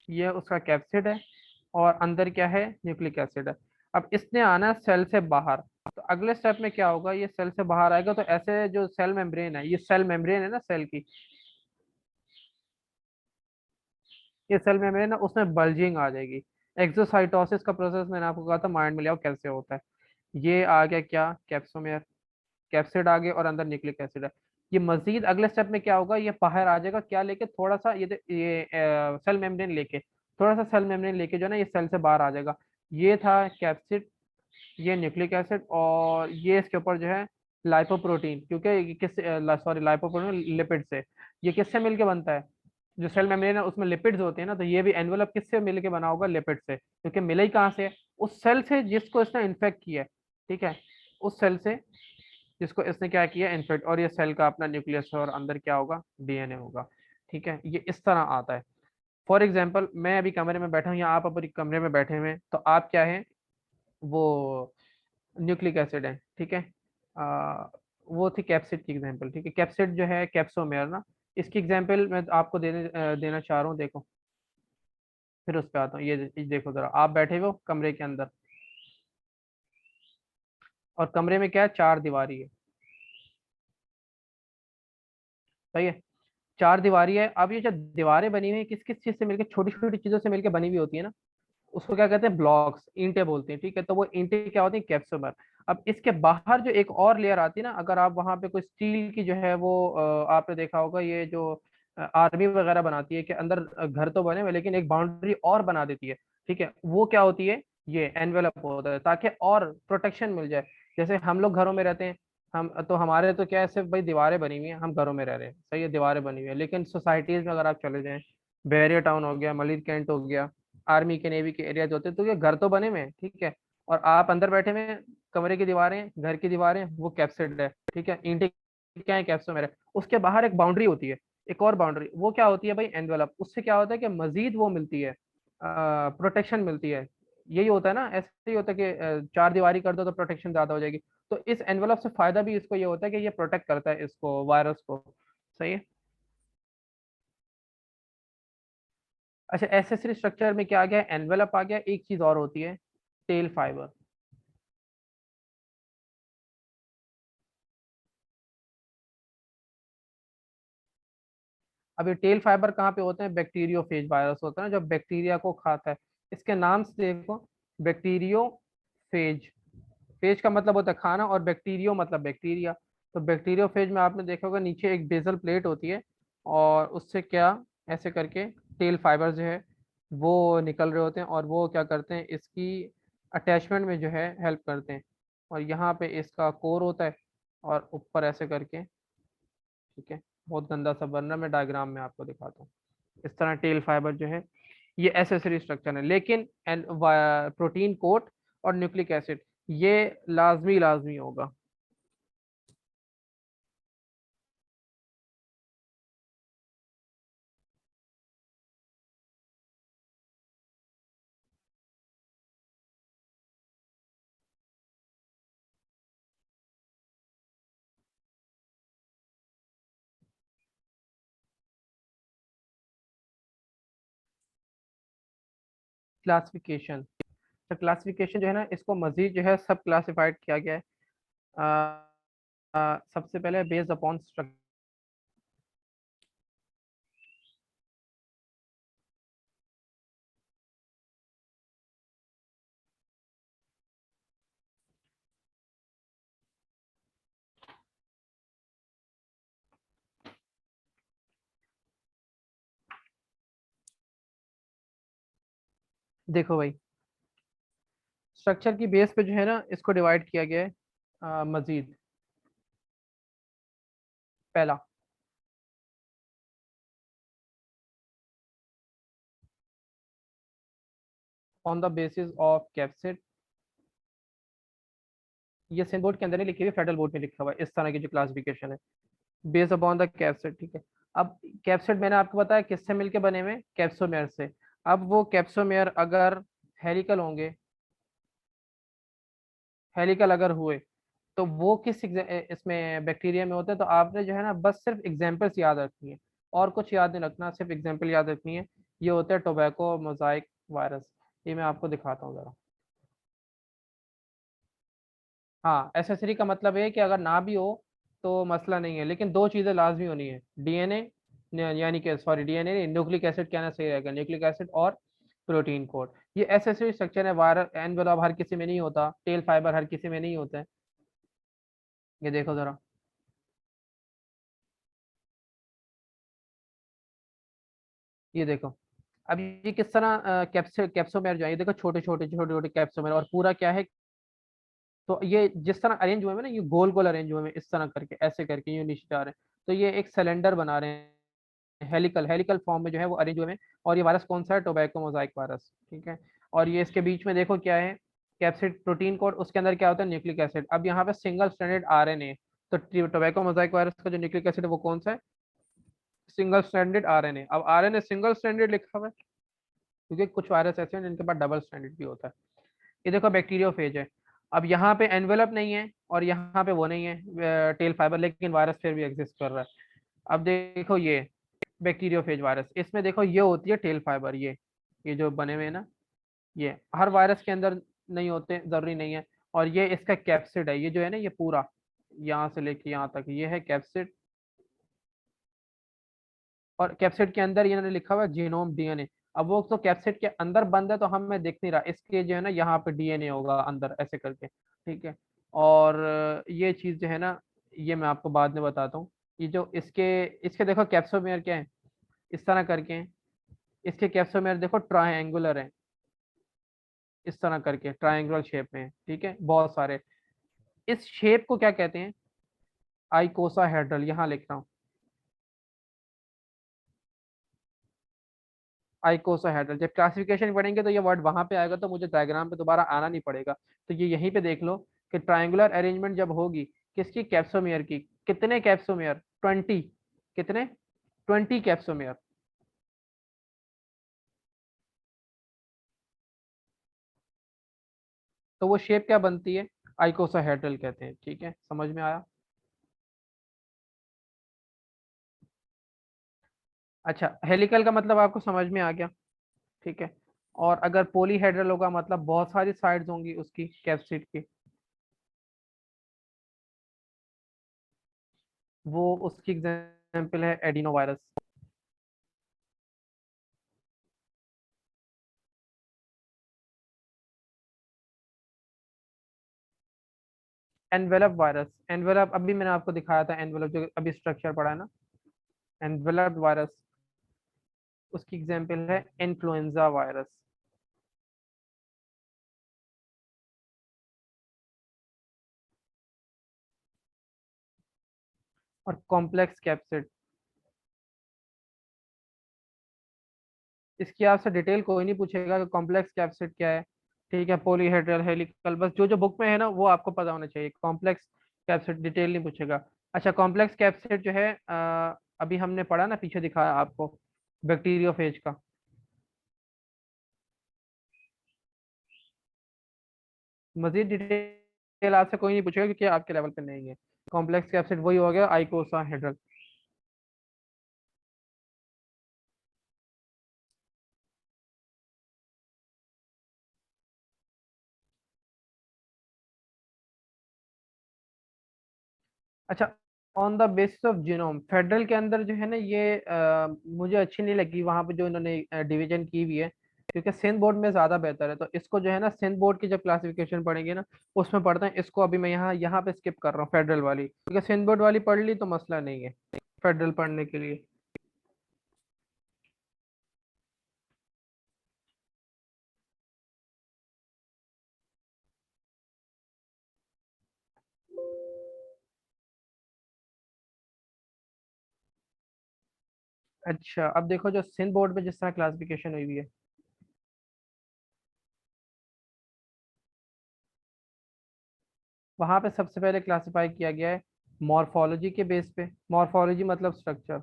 ये उसका कैप्सिड है, और अंदर क्या है, न्यूक्लिक एसिड है। अब इसने आना है सेल से बाहर, तो अगले स्टेप में क्या होगा, ये सेल से बाहर आएगा, तो ऐसे जो सेल मेम्ब्रेन है, ये सेल मेम्ब्रेन है ना सेल की, ये सेल मेम्ब्रेन है, उसमें बल्जिंग आ जाएगी। एक्सोसाइटोसिस का प्रोसेस मैंने आपको कहा था, माइंड में लिया कैसे होता है। ये आ गया क्या, कैप्सोमेयर, कैप्सिड आ गया, और अंदर न्यूक्लिक एसिड है। ये मजीद अगले स्टेप में क्या होगा, ये बाहर आ जाएगा, क्या लेके, थोड़ा सा ये सेल मेम्ब्रेन लेके, थोड़ा सा सेल मेम्ब्रेन लेके जो है ना, ये सेल से बाहर आ जाएगा। ये था कैप्सिड, ये न्यूक्लिक एसिड, और ये इसके ऊपर जो है लाइपोप्रोटीन, क्योंकि ये किस, सॉरी, लाइपोप्रोटीन लिपिड से, ये किससे मिलके बनता है, जो सेल मेम्ब्रेन है उसमें लिपिड्स होते हैं ना, तो ये भी एनवेलप किससे मिलके बना होगा, लिपिड से, क्योंकि मिला ही कहाँ से है, उस सेल से जिसको इसने इन्फेक्ट किया है, ठीक है, उस सेल से जिसको इसने क्या किया, इन्फेक्ट। और ये सेल का अपना न्यूक्लियस है, और अंदर क्या होगा, डीएनए होगा, ठीक है। ये इस तरह आता है। फॉर एग्जाम्पल, मैं अभी कमरे में बैठा हूँ, या आप अपने कमरे में बैठे हुए हैं, तो आप क्या है, वो न्यूक्लिक एसिड है, ठीक है। वो थी कैप्सिड की एग्जांपल, ठीक है। कैप्सिड जो है कैप्सोमेयर ना, इसकी एग्जांपल मैं आपको देना चाह रहा हूँ, देखो, फिर उस पे आता हूँ। ये देखो जरा, आप बैठे हो कमरे के अंदर, और कमरे में क्या है, चार दीवारी है, सही है। चार दीवारी है। अब ये जो दीवारें बनी हुई है, किस किस चीज से मिलकर, छोटी छोटी चीजों से मिलकर बनी हुई होती है ना, उसको क्या कहते हैं, ब्लॉक्स, ईंटें बोलते हैं, ठीक है। तो वो ईंटें क्या होती हैं, कैप्सोमर। अब इसके बाहर जो एक और लेयर आती है ना, अगर आप वहां पे कोई स्टील की जो है वो आपने देखा होगा, ये जो आर्मी वगैरह बनाती है, कि अंदर घर तो बने हुए लेकिन एक बाउंड्री और बना देती है, ठीक है, वो क्या होती है, ये एनवेलप होता है, ताकि और प्रोटेक्शन मिल जाए। जैसे हम लोग घरों में रहते हैं, हम तो, हमारे तो क्या है, सिर्फ भाई दीवारें बनी हुई हैं, हम घरों में रह रहे हैं, सही है, दीवारें बनी हुई है, लेकिन सोसाइटीज में अगर आप चले जाएं, बैरियर टाउन हो गया, मलिर कैंट हो गया, आर्मी के नेवी के एरियाज होते हैं, तो ये घर तो बने हुए हैं, ठीक है, और आप अंदर बैठे हुए हैं, कमरे की दीवारें, घर की दीवारें वो कैप्सिड है, ठीक है, ईंटें क्या है, कैप्सोमर है। उसके बाहर एक बाउंड्री होती है, एक और बाउंड्री, वो क्या होती है भाई, एनवेलप। उससे क्या होता है कि मजीद वो मिलती है, प्रोटेक्शन मिलती है। यही होता है ना, ऐसे ही होता है कि चार दीवारी कर दो तो प्रोटेक्शन ज्यादा हो जाएगी। तो इस एनवेलप से फायदा भी इसको ये होता है कि ये प्रोटेक्ट करता है इसको, वायरस को, सही है। अच्छा, एसेसरी स्ट्रक्चर में क्या आ गया, एनवेलप आ गया, एक चीज और होती है, टेल फाइबर। अब ये टेल फाइबर कहाँ पे होते हैं, बैक्टीरियोफेज वायरस होता है ना, जो बैक्टीरिया को खाता है। इसके नाम से देखो, बैक्टीरियोफेज, फेज का मतलब होता है खाना, और बैक्टीरियो मतलब बैक्टीरिया। तो बैक्टीरियोफेज में आपने देखा होगा, नीचे एक बेसल प्लेट होती है, और उससे क्या, ऐसे करके टेल फाइबर जो है वो निकल रहे होते हैं, और वो क्या करते हैं, इसकी अटैचमेंट में जो है हेल्प करते हैं। और यहाँ पे इसका कोर होता है, और ऊपर ऐसे करके, ठीक है। बहुत गंदा सा बन रहा है, मैं डायग्राम में आपको दिखाता हूँ। इस तरह टेल फाइबर जो है ये एसेसरी स्ट्रक्चर है, लेकिन प्रोटीन कोट और न्यूक्लिक एसिड ये लाजमी लाजमी होगा। क्लासिफिकेशन, तो क्लासिफिकेशन जो है ना, इसको मजीद जो है सब क्लासिफाइड किया गया है। सबसे पहले बेस्ड अपॉन स्ट्रक्चर। देखो भाई, स्ट्रक्चर की बेस पे जो है ना, इसको डिवाइड किया गया है मजीद। पहला, on the basis of capsid, ये सेम बोर्ड के अंदर नहीं लिखी हुई, फेडरल बोर्ड में लिखा हुआ है इस तरह की जो क्लासिफिकेशन है, बेस्ड अपॉन द कैप्सिड, ठीक है। अब कैप्सिड मैंने आपको बताया किससे मिलके बने हुए, कैप्सोमेयर से। अब वो कैप्सोमेयर अगर हेलिकल होंगे, हेलिकल अगर हुए, तो वो इसमें बैक्टीरिया में होते हैं। तो आपने जो है ना बस सिर्फ एग्जांपल्स याद रखनी है, और कुछ याद नहीं रखना, सिर्फ एग्जांपल याद रखनी है। ये होता है टोबैको मोजाइक वायरस। ये मैं आपको दिखाता हूँ जरा। हाँ, एसेसरी का मतलब है कि अगर ना भी हो तो मसला नहीं है, लेकिन दो चीज़ें लाजमी होनी है, डीएनए, यानी कि सॉरी डीएनए, न्यूक्लिक एसिड कहना सही रहेगा, न्यूक्लिक एसिड और प्रोटीन कोड। ये एसेसरी स्ट्रक्चर है। वायरल एनवेलप हर किसी में नहीं होता, टेल फाइबर हर किसी में नहीं होता है। ये देखो जरा, ये देखो। अब ये किस तरह कैप्सोमेर जो है, ये देखो छोटे छोटे छोटे छोटे कैप्सोमेर, और पूरा क्या है, तो ये जिस तरह अरेंज हुए हैं ना, ये गोल गोल अरेंज हुए हैं इस तरह करके, ऐसे करके ये नीचे जा रहे हैं। तो ये एक सिलेंडर बना रहे हैं, हेलिकल हेलिकल फॉर्म में जो है वो अरेंज हुए हैं। और ये वायरस कौन सा है, टोबैको मोजाइक वायरस, ठीक है। और ये इसके बीच में देखो क्या है, कैप्सिड प्रोटीन कोड, उसके अंदर क्या होता है, न्यूक्लिक एसिड। अब यहाँ पे सिंगल स्ट्रैंडेड आरएनए, तो टोबैको मोजाइक वायरस का जो न्यूक्लिक एसिड है वो कौन सा है, सिंगल स्ट्रैंडेड आरएनए। अब आरएनए सिंगल स्ट्रैंडेड लिखा हुआ है, क्योंकि कुछ वायरस ऐसे हैं जिनके पास डबल स्ट्रैंडेड भी होता है। ये देखो बैक्टीरियोफेज है। अब यहाँ पे एनवेलप नहीं है, और यहाँ पे वो नहीं है टेल फाइबर, लेकिन वायरस फिर भी एग्जिस्ट कर रहा है। अब देखो ये बैक्टीरियोफेज वायरस, इसमें देखो ये होती है टेल फाइबर, ये जो बने हुए हैं ना, ये हर वायरस के अंदर नहीं होते, जरूरी नहीं है। और ये इसका कैप्सिड है, ये जो है ना, ये पूरा यहाँ से लेके यहाँ तक ये है कैप्सिड। और कैप्सिड के अंदर इन्होंने लिखा हुआ है जीनोम डीएनए। अब वो तो कैप्सिड के अंदर बंद है, तो हमें देख नहीं रहा, इसके जो है ना यहाँ पे डीएनए होगा अंदर ऐसे करके, ठीक है। और ये चीज जो है ना, ये मैं आपको बाद में बताता हूँ। ये जो इसके इसके देखो कैप्सोमेयर क्या है, इस तरह करके हैं। इसके कैप्सोमेयर देखो ट्रायंगुलर है, इस तरह करके ट्रायंगुलर शेप में है, ठीक है, बहुत सारे। इस शेप को क्या कहते हैं, आइकोसाहेड्रल, यहाँ लिख रहा हूँ, आइकोसाहेड्रल। जब क्लासिफिकेशन पढ़ेंगे तो ये वर्ड वहां पे आएगा, तो मुझे डायग्राम पे दोबारा आना नहीं पड़ेगा। तो ये यहीं पे देख लो कि ट्रायंगुलर अरेंजमेंट जब होगी किसकी, कैप्सोमेयर की। कितने कैप्सोमेयर, 20। कितने, 20 कैप्सोमेयर। तो वो शेप क्या बनती है, आइकोसाहेड्रल कहते हैं, ठीक है, समझ में आया। अच्छा, हेलिकल का मतलब आपको समझ में आ गया, ठीक है। और अगर पॉलीहेड्रल होगा, मतलब बहुत सारी साइड्स होंगी उसकी कैप्सिड की, वो उसकी एग्जाम्पल है adeno virus. Envelope virus, envelope अभी मैंने आपको दिखाया था, एनवेलप जो अभी स्ट्रक्चर पढ़ा है ना, एनवेलप वायरस, उसकी एग्जाम्पल है इन्फ्लुएंजा वायरस। और कॉम्प्लेक्स कैप्सिड, इसकी आपसे डिटेल कोई नहीं पूछेगा कि कॉम्प्लेक्स कैप्सिड क्या है। ठीक है, पॉलीहेड्रल, हेलिकल, बस जो जो बुक में है ना वो आपको पता होना चाहिए। कॉम्प्लेक्स कैप्सिड डिटेल नहीं पूछेगा। अच्छा, कॉम्प्लेक्स कैप्सिड जो है अभी हमने पढ़ा ना, पीछे दिखाया आपको बैक्टीरियोफेज का। मजीद डिटेल आपसे कोई नहीं पूछेगा क्योंकि आपके लेवल पे नहीं है। कॉम्प्लेक्स कैप्सिड वही हो गया आइकोसाहेड्रल। अच्छा, on the basis of genome, federal के अंदर जो है ना ये मुझे अच्छी नहीं लगी वहां पे जो इन्होंने डिवीजन की हुई है, क्योंकि सिंध बोर्ड में ज्यादा बेहतर है। तो इसको जो है ना सिंध बोर्ड की जब क्लासिफिकेशन पढ़ेंगे ना उसमें पढ़ते हैं इसको। अभी मैं यहाँ यहाँ पे स्किप कर रहा हूँ फेडरल वाली, क्योंकि सिंध बोर्ड वाली पढ़ ली तो मसला नहीं है फेडरल पढ़ने के लिए। अच्छा, अब देखो जो सिंध बोर्ड में जिस तरह क्लासिफिकेशन हुई हुई है, वहां पे सबसे पहले क्लासिफाई किया गया है मॉर्फोलॉजी के बेस पे। मॉर्फोलॉजी मतलब स्ट्रक्चर।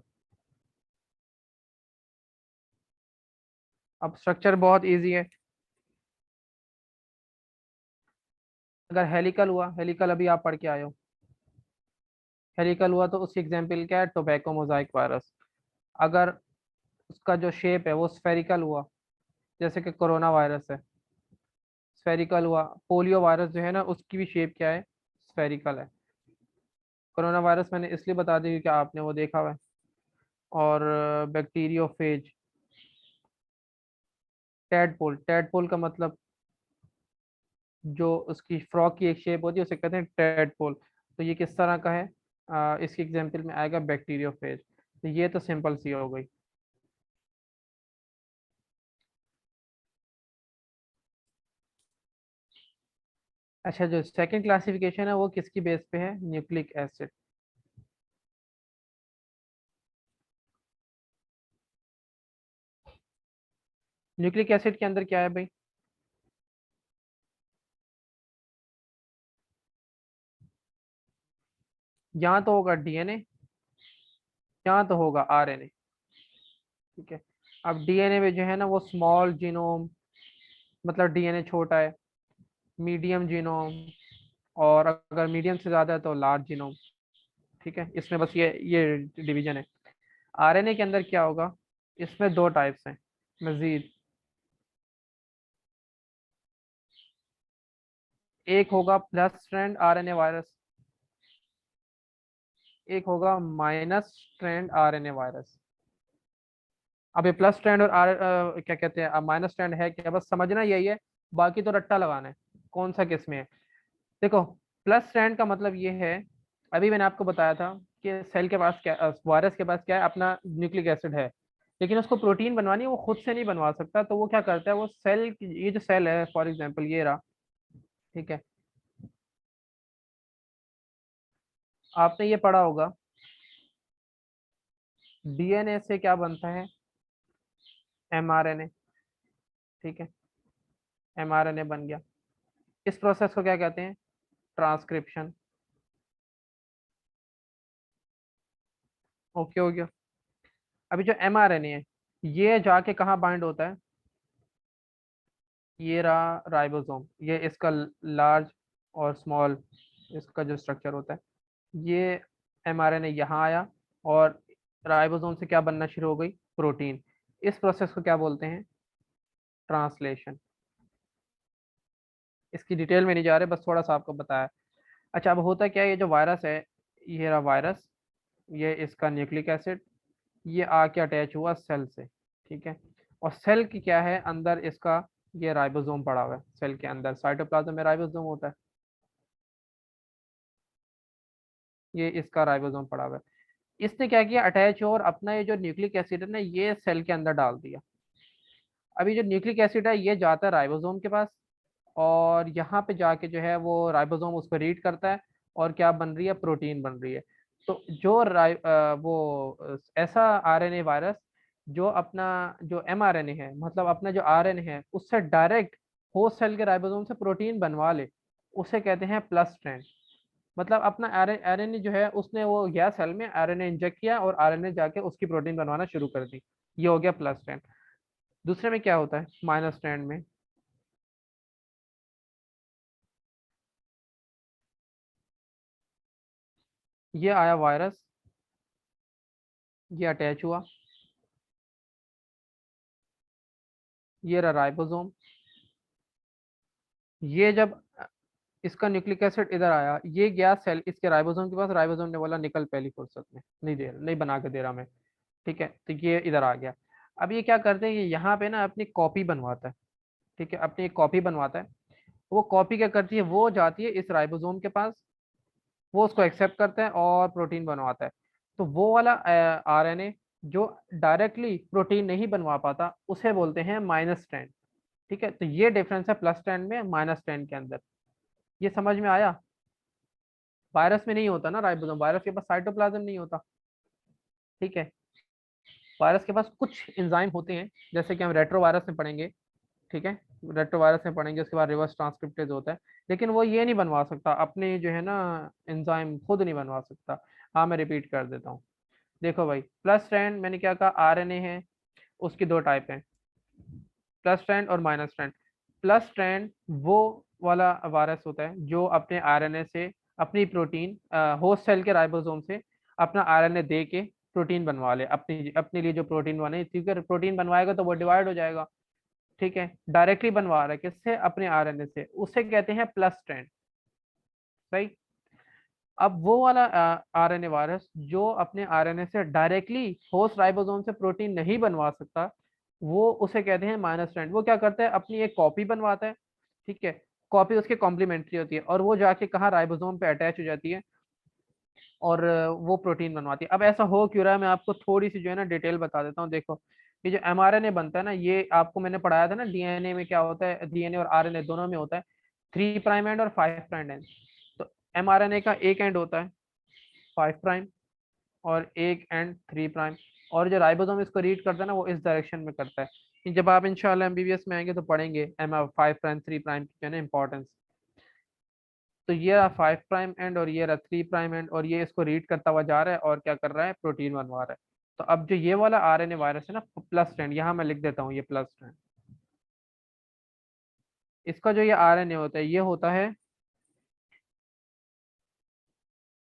अब स्ट्रक्चर बहुत इजी है। अगर हेलिकल हुआ, हेलिकल अभी आप पढ़ के आए हो, हेलिकल हुआ तो उसकी एग्जाम्पल क्या है, टोबैको मोजाइक वायरस। अगर उसका जो शेप है वो स्फेरिकल हुआ, जैसे कि कोरोना वायरस है, स्फेरिकल हुआ। पोलियो वायरस जो है ना उसकी भी शेप क्या है, स्फेरिकल है। कोरोना वायरस मैंने इसलिए बता दी क्योंकि आपने वो देखा हुआ है। और बैक्टीरियोफेज, टैडपोल, टैडपोल का मतलब जो उसकी फ्रॉक की एक शेप होती है उसे कहते हैं टैडपोल। तो ये किस तरह का है, इसकी एग्जाम्पल में आएगा बैक्टीरियोफेज। तो ये तो सिंपल सी हो गई। अच्छा, जो सेकंड क्लासिफिकेशन है वो किसकी बेस पे है, न्यूक्लिक एसिड। न्यूक्लिक एसिड के अंदर क्या है भाई, यहाँ तो होगा डीएनए, यहाँ तो होगा आरएनए। ठीक है, अब डीएनए में जो है ना वो स्मॉल जीनोम, मतलब डीएनए छोटा है, मीडियम जीनोम, और अगर मीडियम से ज्यादा है तो लार्ज जीनोम। ठीक है, इसमें बस ये डिवीजन है। आरएनए के अंदर क्या होगा, इसमें दो टाइप्स हैं मजीद। एक होगा प्लस स्ट्रैंड आरएनए वायरस, एक होगा माइनस स्ट्रैंड आरएनए वायरस। अब ये प्लस स्ट्रैंड और क्या कहते हैं माइनस स्ट्रैंड है क्या, बस समझना यही है, बाकी तो रट्टा लगाना है कौन सा किस में है। देखो, प्लस स्ट्रैंड का मतलब ये है, अभी मैंने आपको बताया था कि सेल के पास क्या, वायरस के पास क्या है, अपना न्यूक्लिक एसिड है, लेकिन उसको प्रोटीन बनवानी है, वो खुद से नहीं बनवा सकता। तो वो क्या करता है, वो सेल, ये जो सेल है फॉर एग्जांपल ये रहा, ठीक है, आपने ये पढ़ा होगा डीएनए से क्या बनता है, एमआरएनए। ठीक है, एमआरएनए बन गया। इस प्रोसेस को क्या कहते हैं, ट्रांसक्रिप्शन। ओके हो गया। अभी जो एमआरएनए है ये जाके कहाँ बाइंड होता है, ये रहा राइबोसोम, ये इसका लार्ज और स्मॉल इसका जो स्ट्रक्चर होता है, ये एमआरएनए यहाँ आया और राइबोसोम से क्या बनना शुरू हो गई, प्रोटीन। इस प्रोसेस को क्या बोलते हैं, ट्रांसलेशन। इसकी डिटेल में नहीं जा रहे, बस थोड़ा सा आपको बताया। अच्छा, अब होता क्या है, ये जो वायरस है, ये रहा वायरस, ये इसका न्यूक्लिक एसिड, ये आके अटैच हुआ सेल से। ठीक है, और सेल की क्या है अंदर इसका, ये राइबोसोम पड़ा हुआ है सेल के अंदर, साइटोप्लाज्म में राइबोसोम होता है, ये इसका राइबोसोम पड़ा हुआ है। इसने क्या किया, अटैच और अपना ये जो न्यूक्लिक एसिड है ना ये सेल के अंदर डाल दिया। अभी जो न्यूक्लिक एसिड है ये जाता है राइबोसोम के पास, और यहाँ पे जाके जो है वो राइबोसोम उसको रीड करता है, और क्या बन रही है, प्रोटीन बन रही है। तो वो ऐसा आरएनए वायरस जो अपना जो एमआरएनए है, मतलब अपना जो आरएनए है उससे डायरेक्ट होस्ट सेल के राइबोसोम से प्रोटीन बनवा ले, उसे कहते हैं प्लस स्ट्रैंड। मतलब अपना आरएनए जो है उसने वो गया सेल में, आरएनए इंजेक्ट किया और आरएनए जाके उसकी प्रोटीन बनवाना शुरू कर दी, ये हो गया प्लस स्ट्रैंड। दूसरे में क्या होता है, माइनस स्ट्रैंड में ये आया वायरस, ये अटैच हुआ, ये रहा राइबोसोम। ये जब इसका न्यूक्लिक एसिड इधर आया, ये गया सेल इसके राइबोसोम के पास, राइबोसोम ने बोला निकल पहली फुर्सत में, नहीं बना के दे रहा मैं। ठीक है, तो ये इधर आ गया। अब ये क्या करते हैं, ये यहाँ पे ना अपनी कॉपी बनवाता है। ठीक है, अपनी एक कॉपी बनवाता है। वो कॉपी क्या करती है, वो जाती है इस राइबोसोम के पास, वो उसको एक्सेप्ट करता है और प्रोटीन बनवाता है। तो वो वाला आरएनए जो डायरेक्टली प्रोटीन नहीं बनवा पाता उसे बोलते हैं माइनस स्ट्रैंड। ठीक है, तो ये डिफरेंस है प्लस स्ट्रैंड में माइनस स्ट्रैंड के अंदर। ये समझ में आया। वायरस में नहीं होता ना राइबोसोम, वायरस के पास साइटोप्लाज्म नहीं होता। ठीक है, वायरस के पास कुछ एंजाइम होते हैं, जैसे कि हम रेट्रोवायरस में पढ़ेंगे। ठीक है, रेट्रोवायरस में पढ़ेंगे, उसके बाद रिवर्स ट्रांसक्रिप्टेज होता है। लेकिन वो ये नहीं बनवा सकता अपने जो है ना, एंजाइम खुद नहीं बनवा सकता। हाँ मैं रिपीट कर देता हूँ। देखो भाई, प्लस स्ट्रैंड मैंने क्या कहा, आरएनए है, उसकी दो टाइप हैं, प्लस स्ट्रैंड और माइनस स्ट्रैंड। प्लस स्ट्रैंड वो वाला वायरस होता है जो अपने आरएनए से अपनी प्रोटीन, होस्ट सेल के राइबोसोम से अपना आरएनए दे के प्रोटीन बनवा ले, अपनी अपने लिए जो प्रोटीन बने, क्योंकि प्रोटीन बनवाएगा तो वो डिवाइड हो जाएगा। ठीक है, डायरेक्टली बनवा रहा है किससे, अपने आरएनए से, उसे कहते हैं प्लस स्ट्रैंड। सही। अब वो वाला आरएनए वायरस जो अपने आरएनए से डायरेक्टली होस्ट राइबोसोम से प्रोटीन नहीं बनवा सकता, वो उसे कहते हैं माइनस स्ट्रैंड। वो क्या करता है, अपनी एक कॉपी बनवाता है। ठीक है, कॉपी उसके कॉम्प्लीमेंट्री होती है और वो जाके कहाँ, राइबोसोम पे अटैच हो जाती है और वो प्रोटीन बनवाती है। अब ऐसा हो क्यों रहा है, मैं आपको थोड़ी सी जो है ना डिटेल बता देता हूँ। देखो, ये जो एमआरएनए बनता है ना, ये आपको मैंने पढ़ाया था ना, डीएनए में क्या होता है, डीएनए और आरएनए दोनों में होता है 3 प्राइम एंड और 5 प्राइम एंड। तो एमआरएनए का एक एंड होता है 5 प्राइम और एक एंड 3 प्राइम, और जो राइबोसोम इसको रीड करता है ना वो इस डायरेक्शन में करता है। कि जब आप इंशाल्लाह एमबीबीएस में आएंगे तो पढ़ेंगे एम 5 प्राइम 3 प्राइम की है ना इंपॉर्टेंस। तो ये रहा 5 प्राइम एंड और ये रहा 3 प्राइम एंड, और ये इसको रीड करता हुआ जा रहा है और क्या कर रहा है, प्रोटीन बनवा रहा है। तो अब जो ये वाला आरएनए वायरस है ना, प्लस स्ट्रैंड, यहाँ मैं लिख देता हूँ ये प्लस स्ट्रैंड। इसका जो ये आरएनए होता है, ये होता है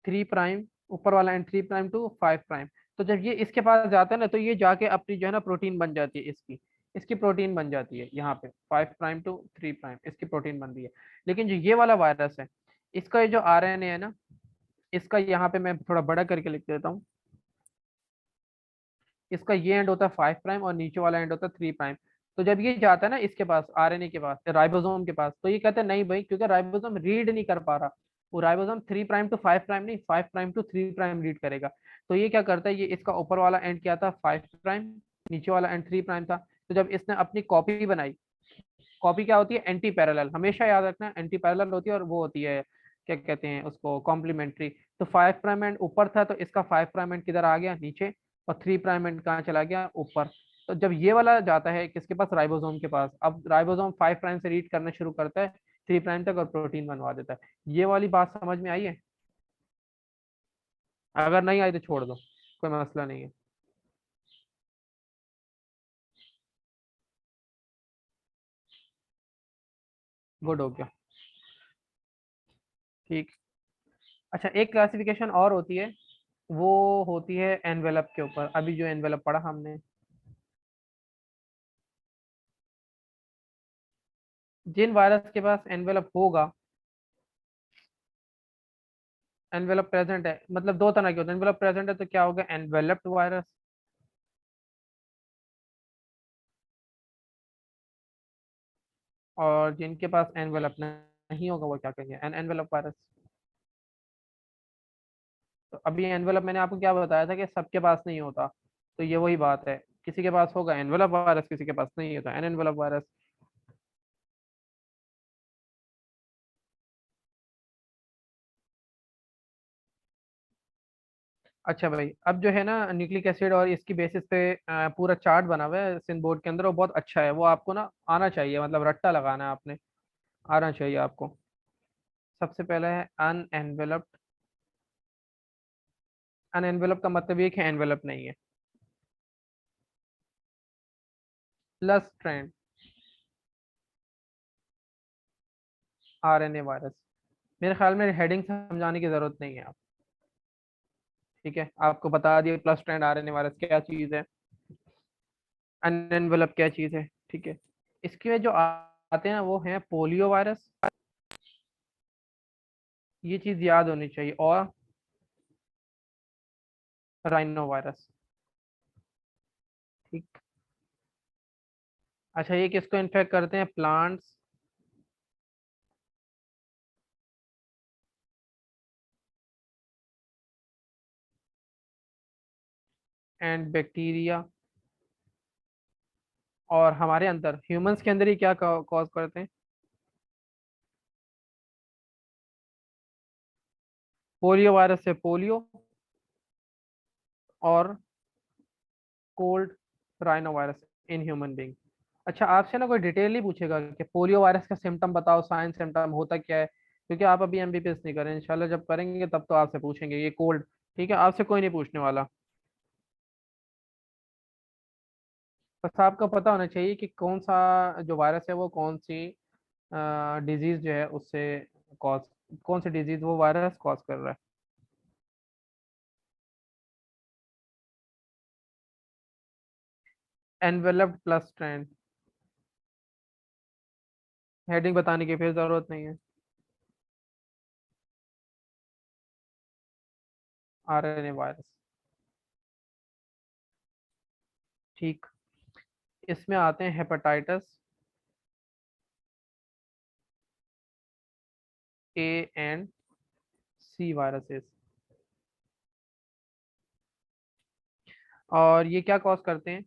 3 प्राइम, ऊपर वाला एंड 3 प्राइम टू 5 प्राइम। तो जब ये इसके पास जाता है ना, तो ये जाके अपनी जो है ना प्रोटीन बन जाती है इसकी, इसकी प्रोटीन बन जाती है यहाँ पे 5 प्राइम टू 3 प्राइम, इसकी प्रोटीन बनती है। लेकिन जो ये वाला वायरस है, इसका ये जो आरएनए है ना, इसका यहाँ पे मैं थोड़ा बड़ा करके लिख देता हूँ। इसका ये एंड होता है 5 प्राइम और नीचे वाला एंड होता है 3 प्राइम। तो जब ये जाता है ना इसके पास, आरएनए के पास, राइबोसोम के पास, तो ये कहते हैं नहीं भाई, क्योंकि राइबोसोम रीड नहीं कर पा रहा। वो राइबोसोम 3 प्राइम टू 5 प्राइम नहीं, 5 प्राइम टू 3 प्राइम रीड करेगा। तो ये क्या करता है, ये इसका ऊपर वाला एंड क्या था, 5 प्राइम, नीचे वाला एंड 3 प्राइम था। तो जब इसने अपनी कॉपी बनाई, कॉपी क्या होती है, एंटी पैरेलल, हमेशा याद रखना, एंटी पैरेलल होती है और वो होती है क्या कहते हैं उसको, कॉम्प्लीमेंट्री। तो 5 प्राइम एंड ऊपर था, तो इसका 5 प्राइम एंड किधर आ गया, नीचे, और 3 प्राइम एंड कहाँ चला गया, ऊपर। तो जब ये वाला जाता है किसके पास, राइबोसोम के पास, अब राइबोसोम 5 प्राइम से रीड करना शुरू करता है 3 प्राइम तक और प्रोटीन बनवा देता है। ये वाली बात समझ में आई है। अगर नहीं आई तो छोड़ दो, कोई मसला नहीं है। गुड हो गया। ठीक। अच्छा, एक क्लासिफिकेशन और होती है, वो होती है एनवेलप के ऊपर। अभी जो एनवेलप पढ़ा हमने, जिन वायरस के पास एनवेलप होगा, एनवेलप प्रेजेंट है, मतलब दो तरह के होते हैं, एनवेलप प्रेजेंट है तो क्या होगा, एनवेलप्ड वायरस। और जिनके पास एनवेलप नहीं होगा वो क्या कहेंगे, एन एनवेलप वायरस। तो अभी एनवेलप मैंने आपको क्या बताया था कि सबके पास नहीं होता, तो ये वही बात है, किसी के पास होगा एनवेलप वायरस, किसी के पास नहीं होता एन एनवेलप वायरस। अच्छा भाई, अब जो है ना न्यूक्लिक एसिड और इसकी बेसिस पे पूरा चार्ट बना हुआ है सिन बोर्ड के अंदर, वो बहुत अच्छा है, वो आपको ना आना चाहिए, मतलब रट्टा लगाना है आपने, आना चाहिए आपको। सबसे पहले है अनएनवेलप्ड। अनएनवेलप का मतलब ये कि एनवेलप नहीं है। Plus strand RNA virus. मेरे ख्याल में हेडिंग समझाने की जरूरत नहीं है आप, ठीक है, आपको बता दिए प्लस स्ट्रैंड आरएनए वायरस क्या चीज़ है, अनएनवेलप क्या चीज़ है, ठीक है। इसके में जो आते हैं ना वो हैं पोलियो वायरस, ये चीज़ याद होनी चाहिए, और राइनो वायरस, ठीक। अच्छा, ये किसको इन्फेक्ट करते हैं? Plants and bacteria. और हमारे अंदर ह्यूमंस के अंदर ही क्या कॉज करते हैं? पोलियो वायरस से पोलियो, और cold rhino virus in human being. अच्छा, आपसे ना कोई डिटेल नहीं पूछेगा कि पोलियो वायरस का सिम्टम बताओ, साइन सिम्टम होता क्या है, क्योंकि आप अभी एमबीबीएस नहीं करें, इंशाल्लाह जब करेंगे तब तो आपसे पूछेंगे ये कोल्ड, ठीक है, आपसे कोई नहीं पूछने वाला। बस आपको पता होना चाहिए कि कौन सा जो वायरस है वो कौन सी डिजीज जो है उससे कॉज, कौन सी डिजीज वो वायरस कॉज कर रहा है। एनवेलप्ड प्लस स्ट्रैंड, हेडिंग बताने की फिर जरूरत नहीं है। आरएनए वायरस, ठीक। इसमें आते हैं hepatitis A and C viruses. और ये क्या कॉज करते हैं?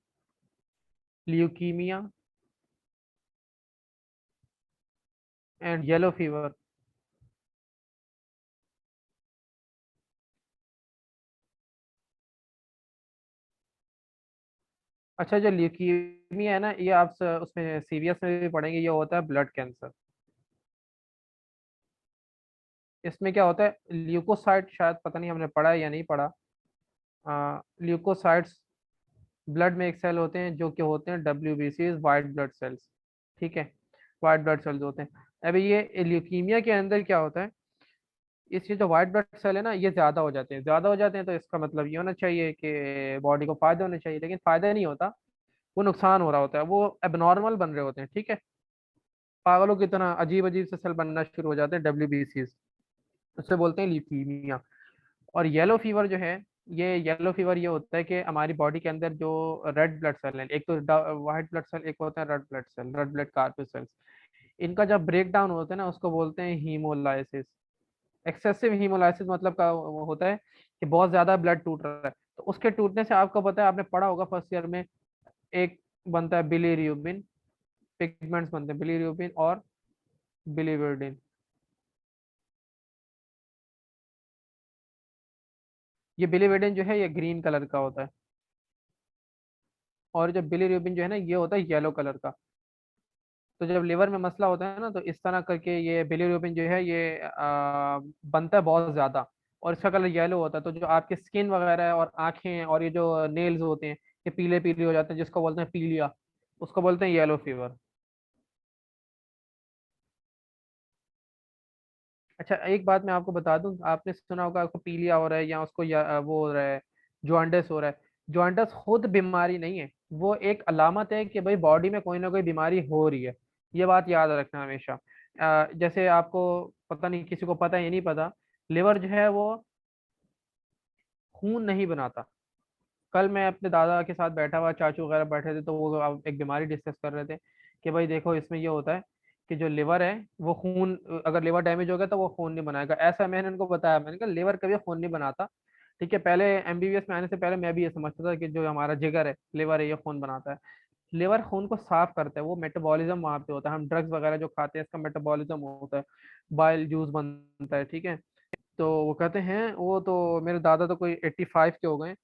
Leukaemia and yellow fever. अच्छा, जो ल्यूकीमिया है ना, ये आप उसमें सीवीएस में भी पढ़ेंगे, ये होता है ब्लड कैंसर। इसमें क्या होता है, ल्यूकोसाइट, शायद पता नहीं हमने पढ़ा है या नहीं पढ़ा। ल्यूकोसाइट्स ब्लड में एक सेल होते हैं जो कि होते हैं डब्ल्यूबीसी, वाइट ब्लड सेल्स, ठीक है, वाइट ब्लड सेल्स होते हैं। अभी ये ल्यूकीमिया के अंदर क्या होता है, इसके जो वाइट ब्लड सेल है ना ये ज्यादा हो जाते हैं, ज्यादा हो जाते हैं, तो इसका मतलब ये होना चाहिए कि बॉडी को फायदा होने चाहिए, लेकिन फायदा नहीं होता, वो नुकसान हो रहा होता है, वो एबनॉर्मल बन रहे होते हैं, ठीक है, पागलों की तरह अजीब अजीब से सेल बनना शुरू हो जाते हैं, डब्ल्यूबीसी, उससे बोलते हैं ल्यूकीमिया। और येलो फीवर जो है, ये येलो फीवर ये होता है कि हमारी बॉडी के अंदर जो रेड ब्लड सेल है, एक तो व्हाइट ब्लड सेल, एक होता है red blood cell, red blood corpuscles, इनका जब ब्रेक डाउन होता है ना उसको बोलते हैं हीमोलाइसिस। एक्सेसिव हीमोलाइसिस मतलब का वो होता है कि बहुत ज्यादा ब्लड टूट रहा है, तो उसके टूटने से आपको पता है, आपने पढ़ा होगा फर्स्ट ईयर में, एक बनता है बिलीरुबिन, पिगमेंट्स बनते हैं बिलीरुबिन और बिलीवर्डिन। ये बिलीवर्डिन जो है ये ग्रीन कलर का होता है, और जो बिलीरुबिन जो है ना ये होता है येलो कलर का। तो जब लिवर में मसला होता है ना, तो इस तरह करके ये बिलीरुबिन जो है ये बनता है बहुत ज्यादा, और इसका कलर येलो होता है, तो जो आपके स्किन वगैरह है और आंखें और ये जो नेल्स होते हैं ये पीले पीले हो जाते हैं, जिसको बोलते हैं पीलिया, उसको बोलते हैं येलो फीवर। अच्छा, एक बात मैं आपको बता दूं, आपने सुना होगा आपको पीलिया हो रहा है या उसको वो हो रहा है, जॉन्डिस हो रहा है। जॉन्डिस खुद बीमारी नहीं है, वो एक अलामत है कि भाई बॉडी में कोई ना कोई बीमारी हो रही है, ये बात याद रखना हमेशा। जैसे आपको पता नहीं, किसी को पता है या नहीं पता, लिवर जो है वो खून नहीं बनाता। कल मैं अपने दादा के साथ बैठा हुआ, चाचू वगैरह बैठे थे, तो वो एक बीमारी डिस्कस कर रहे थे कि भाई देखो इसमें ये होता है कि जो लिवर है वो खून, अगर लिवर डैमेज हो गया तो वो खून नहीं बनाएगा, ऐसा मैंने उनको बताया, मैंने कहा लिवर कभी खून नहीं बनाता, ठीक है, पहले एमबीबीएस में आने से पहले मैं भी ये समझता था कि जो हमारा जिगर है, लिवर है, ये खून बनाता है। लिवर खून को साफ करता है, वो मेटाबॉलिज्म वहाँ पे होता है, हम ड्रग्स वगैरह जो खाते हैं इसका मेटाबॉलिज्म होता है, बाइल जूस बनता है, ठीक है, तो वो कहते हैं, वो तो मेरे दादा तो कोई 85 के हो गए।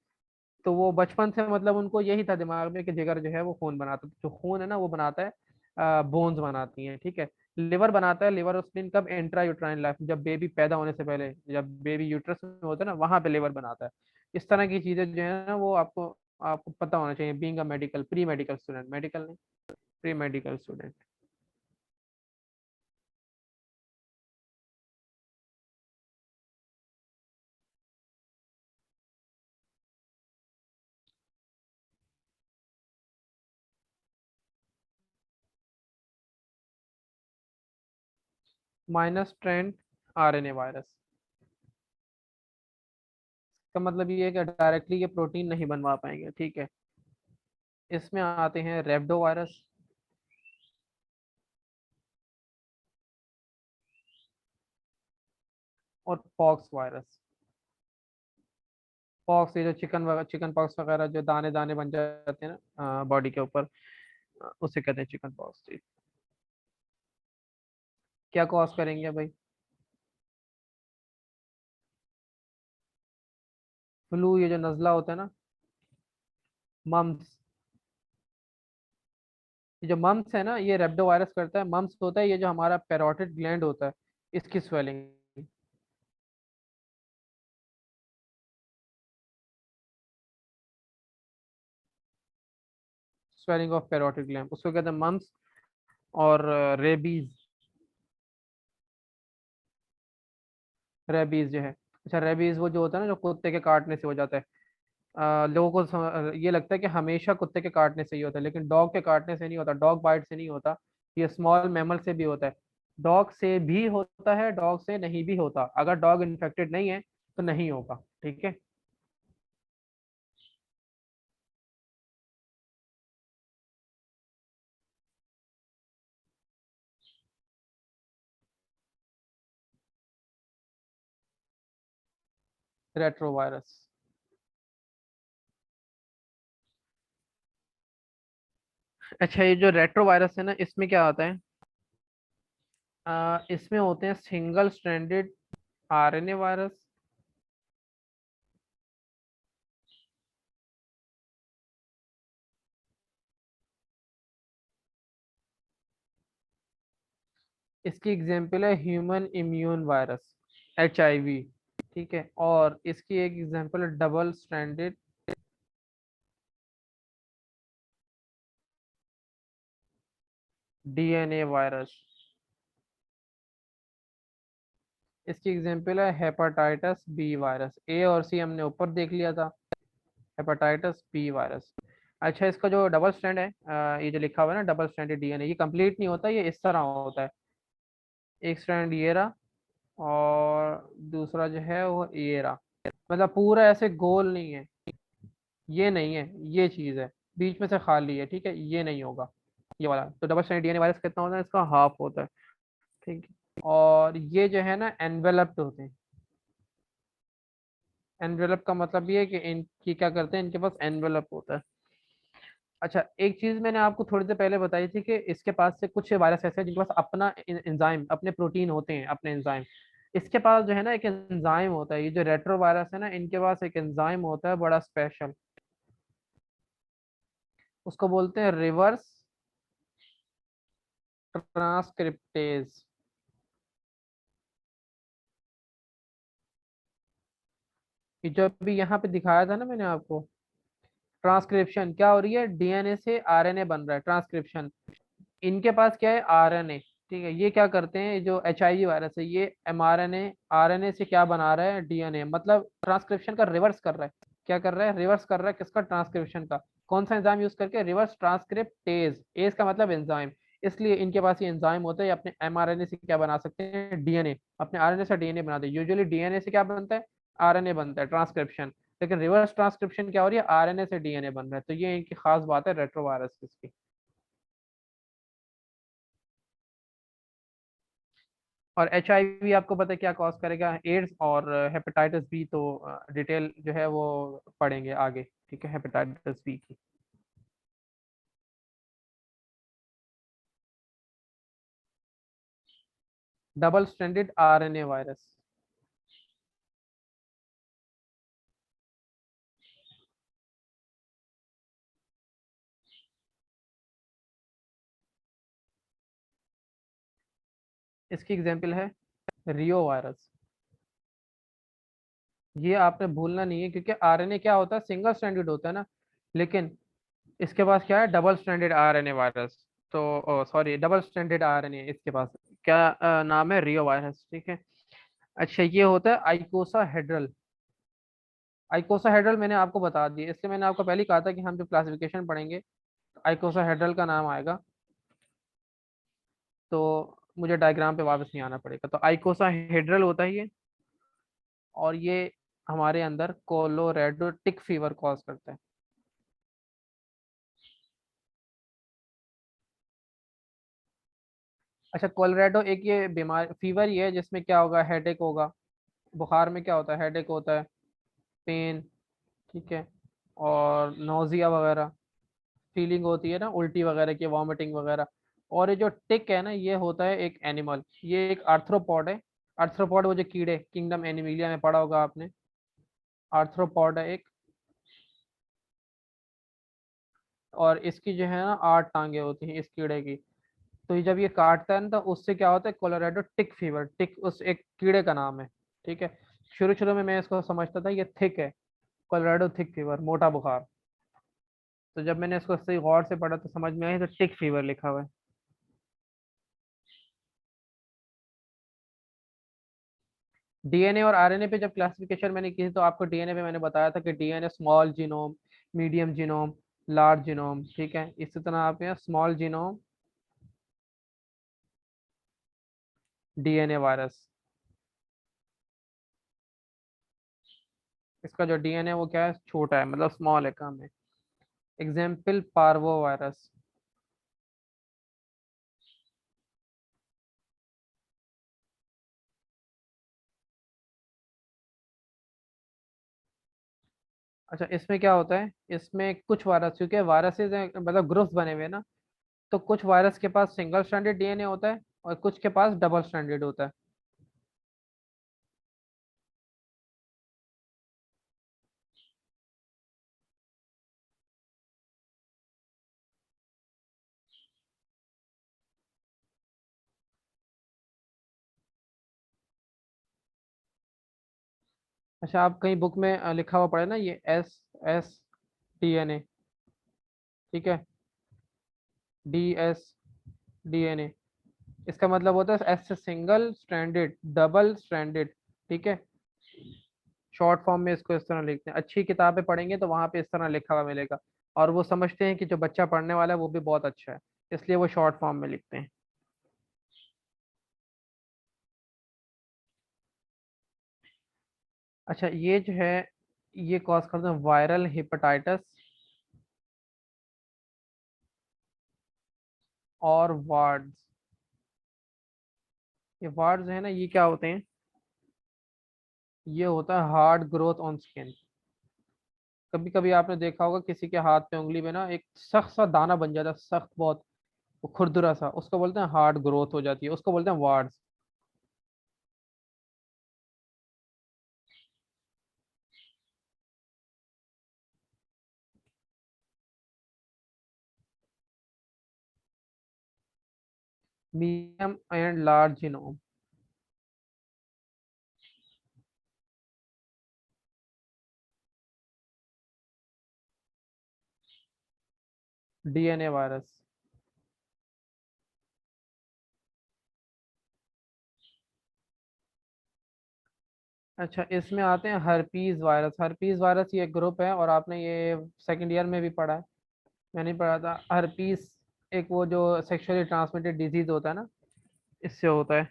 तो वो बचपन से मतलब उनको यही था दिमाग में कि जिगर जो है वो खून बनाता है, जो खून है ना वो बनाता है, बोन्स बनाती हैं, ठीक है। लिवर बनाता है, लिवर और स्प्लीन कब, इंट्रा यूट्राइन लाइफ, जब बेबी पैदा होने से पहले, जब बेबी यूट्रस में होता है ना, वहां पे लिवर बनाता है। इस तरह की चीजें जो है ना वो आपको आपको पता होना चाहिए, being a medical, pre medical student, medical नहीं, pre medical student. Minus strand RNA virus का मतलब ये है कि डायरेक्टली ये प्रोटीन नहीं बनवा पाएंगे, ठीक है। इसमें आते हैं रेब्डो वायरस और पॉक्स वायरस। पॉक्स, ये जो चिकन पॉक्स वगैरह जो दाने दाने बन जाते हैं ना बॉडी के ऊपर, उसे कहते हैं चिकन पॉक्स जी। क्या कॉज करेंगे भाई? फ्लू, ये जो नजला होता है ना, मम्स। ये जो मम्स है ना, ये रेब्डो वायरस करता है। मम्स होता है ये जो हमारा पैरोटिड ग्लैंड होता है, इसकी swelling, swelling of parotid gland, उसको कहते हैं मम्स। और रेबीज, रेबीज जो है, अच्छा रेबीज वो जो होता है ना जो कुत्ते के काटने से हो जाता है। लोगों को ये लगता है कि हमेशा कुत्ते के काटने से ही होता है, लेकिन डॉग के काटने से नहीं होता, डॉग बाइट से नहीं होता। ये स्मॉल मैमल से भी होता है। डॉग से भी होता है, डॉग से नहीं भी होता। अगर डॉग इन्फेक्टेड नहीं है तो नहीं होगा, ठीक है। रेट्रोवायरस। अच्छा, ये जो रेट्रोवायरस है ना, इसमें क्या होता है? इसमें होते हैं सिंगल स्ट्रैंडेड आरएनए वायरस। इसकी एग्जाम्पल है ह्यूमन इम्यून वायरस, HIV, ठीक है। और इसकी एक एग्जाम्पल है डबल स्ट्रैंडेड DNA वायरस। इसकी एग्जाम्पल है हेपाटाइटिस बी वायरस। ए और सी हमने ऊपर देख लिया था, हेपाटाइटिस बी वायरस। अच्छा, इसका जो डबल स्ट्रैंड है, ये जो लिखा हुआ है ना डबल स्ट्रैंडेड DNA, ये कंप्लीट नहीं होता, ये इस तरह होता है। एक स्ट्रैंड ये रहा, और दूसरा जो है वो ये रहा। मतलब पूरा ऐसे गोल नहीं है, ये नहीं है, ये चीज है, बीच में से खाली है, ठीक है, ये नहीं होगा। ये वाला तो डबल स्ट्रैंडेड DNA वायरस कितना होता है, इसका हाफ होता है, ठीक है। और ये जो है ना एनवेलप्ड होते हैं। एनवेलप का मतलब ये है कि इनकी क्या करते हैं, इनके पास एनवेलप होता है। अच्छा, एक चीज मैंने आपको थोड़ी देर पहले बताई थी कि इसके पास से कुछ वायरस ऐसे हैं जिनके पास अपना एंजाइम, अपने प्रोटीन होते हैं, अपने एंजाइम। इसके पास जो है ना एक एंजाइम होता है, ये जो रेट्रो वायरस है ना, इनके पास एक एंजाइम होता है बड़ा स्पेशल। उसको बोलते हैं रिवर्स ट्रांसक्रिप्टेज। ये जो अभी यहाँ पे दिखाया था ना मैंने आपको, ट्रांसक्रिप्शन क्या हो रही है, DNA से RNA बन रहा है, ट्रांसक्रिप्शन। इनके पास क्या है, RNA, ठीक है। ये क्या करते हैं, ये जो HIV वायरस है, ये mRNA RNA से क्या बना रहा है, DNA, मतलब ट्रांसक्रिप्शन का रिवर्स कर रहा है। क्या कर रहा है, रिवर्स कर रहा है, किसका, ट्रांसक्रिप्शन का। कौन सा एंजाइम यूज करके, रिवर्स ट्रांसक्रिप्टेज, एज का मतलब एंजाइम। इसलिए इनके पास ये एंजाइम होता है, ये अपने mRNA से क्या बना सकते हैं, DNA, अपने RNA से DNA बनाते हैं। यूजुअली DNA से क्या बनता है, RNA बनता है, ट्रांसक्रिप्शन। लेकिन रिवर्स ट्रांसक्रिप्शन क्या हो रही है, RNA से DNA बन रहा है। तो ये इनकी खास बात है रेट्रोवायरस की। और HIV आपको पता है क्या कॉज करेगा, एड्स और हेपेटाइटिस बी। तो डिटेल जो है वो पढ़ेंगे आगे, ठीक है, हेपेटाइटिस बी की। Double stranded RNA virus. इसकी एग्जाम्पल है रियो वायरस। ये आपने भूलना नहीं है, क्योंकि आरएनए क्या होता है, सिंगल स्ट्रैंडेड होता है ना, लेकिन इसके पास क्या है, डबल स्ट्रैंडेड आरएनए वायरस। तो सॉरी, डबल स्ट्रैंडेड आरएनए इसके पास। क्या नाम है, रियो वायरस, ठीक है। अच्छा, ये होता है आइकोसाहेड्रल। आइकोसाहेड्रल मैंने आपको बता दिया, इसलिए मैंने आपको पहले ही कहा था कि हम जब क्लासिफिकेशन पढ़ेंगे आइकोसाहेड्रल का नाम आएगा, तो मुझे डायग्राम पे वापस नहीं आना पड़ेगा। तो आइकोसाहेड्रल होता है ये, और ये हमारे अंदर कोलोरेडो टिक फीवर कॉज करता है। अच्छा, कोलोरेडो एक ये बीमारी फीवर ही है जिसमें क्या होगा, हेडेक होगा। बुखार में क्या होता है, हेडेक होता है, पेन, ठीक है, और नोजिया वगैरह फीलिंग होती है ना, उल्टी वगैरह की, वॉमिटिंग वगैरह। और ये जो टिक है ना, ये होता है एक एनिमल, ये एक आर्थ्रोपॉड है। आर्थ्रोपॉड वो जो कीड़े, किंगडम एनिमिलिया में पढ़ा होगा आपने, आर्थ्रोपॉड है एक। और इसकी जो है ना 8 टांगे होती हैं इस कीड़े की। तो ये जब ये काटता है ना, तो उससे क्या होता है, कोलोरेडो टिक फीवर, टिक उस एक कीड़े का नाम है, ठीक है। शुरू शुरू में मैं इसको समझता था ये थिक है, कोलोरेडो थिक फीवर, मोटा बुखार। तो जब मैंने इसको सही गौर से पढ़ा तो समझ में आया, तो टिक फीवर लिखा हुआ है। डीएनए और आरएनए पे जब क्लासिफिकेशन मैंने की थी, तो आपको डीएनए पे मैंने बताया था कि DNA small genome, medium genome, large genome, ठीक है। इसी तरह आप यहाँ स्मॉल जीनोम डीएनए वायरस, इसका जो डीएनए वो क्या है, छोटा है, मतलब स्मॉल है, कम है। Example parvo virus. अच्छा, इसमें क्या होता है, इसमें कुछ वायरस, क्योंकि वायरसेस मतलब ग्रुप्स बने हुए हैं ना, तो कुछ वायरस के पास सिंगल स्ट्रैंडेड डीएनए होता है और कुछ के पास डबल स्ट्रैंडेड होता है। अच्छा, आप कहीं बुक में लिखा हुआ पढ़े ना, ये एस एस डीएनए, ठीक है, dsDNA, इसका मतलब होता है एस से सिंगल स्ट्रैंडेड, डबल स्ट्रैंडेड, ठीक है। शॉर्ट फॉर्म में इसको इस तरह लिखते हैं, अच्छी किताबें पढ़ेंगे तो वहां पे इस तरह लिखा हुआ मिलेगा। और वो समझते हैं कि जो बच्चा पढ़ने वाला है वो भी बहुत अच्छा है, इसलिए वो शॉर्ट फॉर्म में लिखते हैं। अच्छा, ये जो है, ये कॉज करते हैं वायरल हेपेटाइटिस और वार्ड्स। ये वार्ड्स है ना, ये क्या होते हैं, ये होता है हार्ड ग्रोथ ऑन स्किन। कभी कभी आपने देखा होगा किसी के हाथ पे, उंगली में ना एक सख्त सा दाना बन जाता है, सख्त बहुत, वो खुरदुरा सा, उसको बोलते हैं हार्ड ग्रोथ हो जाती है, उसको बोलते हैं warts. Medium and large genome DNA virus. अच्छा, इसमें आते हैं हर्पीज वायरस। हर्पीज वायरस ये ग्रुप है, और आपने ये सेकंड ईयर में भी पढ़ा है, मैंने पढ़ा था। हर्पीस एक वो जो सेक्सुअली ट्रांसमिटेड डिजीज होता है ना, इससे होता है।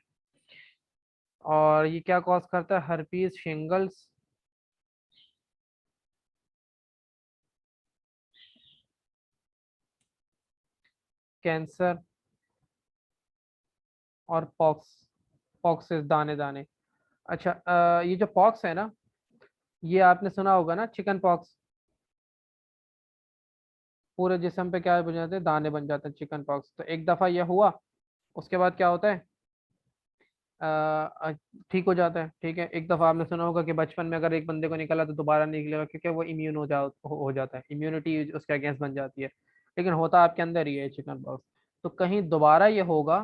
और ये क्या कॉज करता है, हर्पीज शिंगल्स, कैंसर, और पॉक्स, पॉक्सेस, दाने दाने। अच्छा, ये जो पॉक्स है ना, ये आपने सुना होगा ना, चिकन पॉक्स। पूरे जिस्म पे क्या बन जाते हैं, दाने बन जाते हैं, चिकन पॉक्स। तो एक दफा ये हुआ, उसके बाद क्या होता है, अ, ठीक हो जाता है, ठीक है। एक दफा आपने सुना होगा कि बचपन में अगर एक बंदे को निकला तो दोबारा नहीं निकलेगा, क्योंकि वो इम्यून हो जाता है, इम्यूनिटी उसके अगेंस्ट बन जाती है। लेकिन होता आपके अंदर ही है चिकन पॉक्स। तो कहीं दोबारा ये होगा,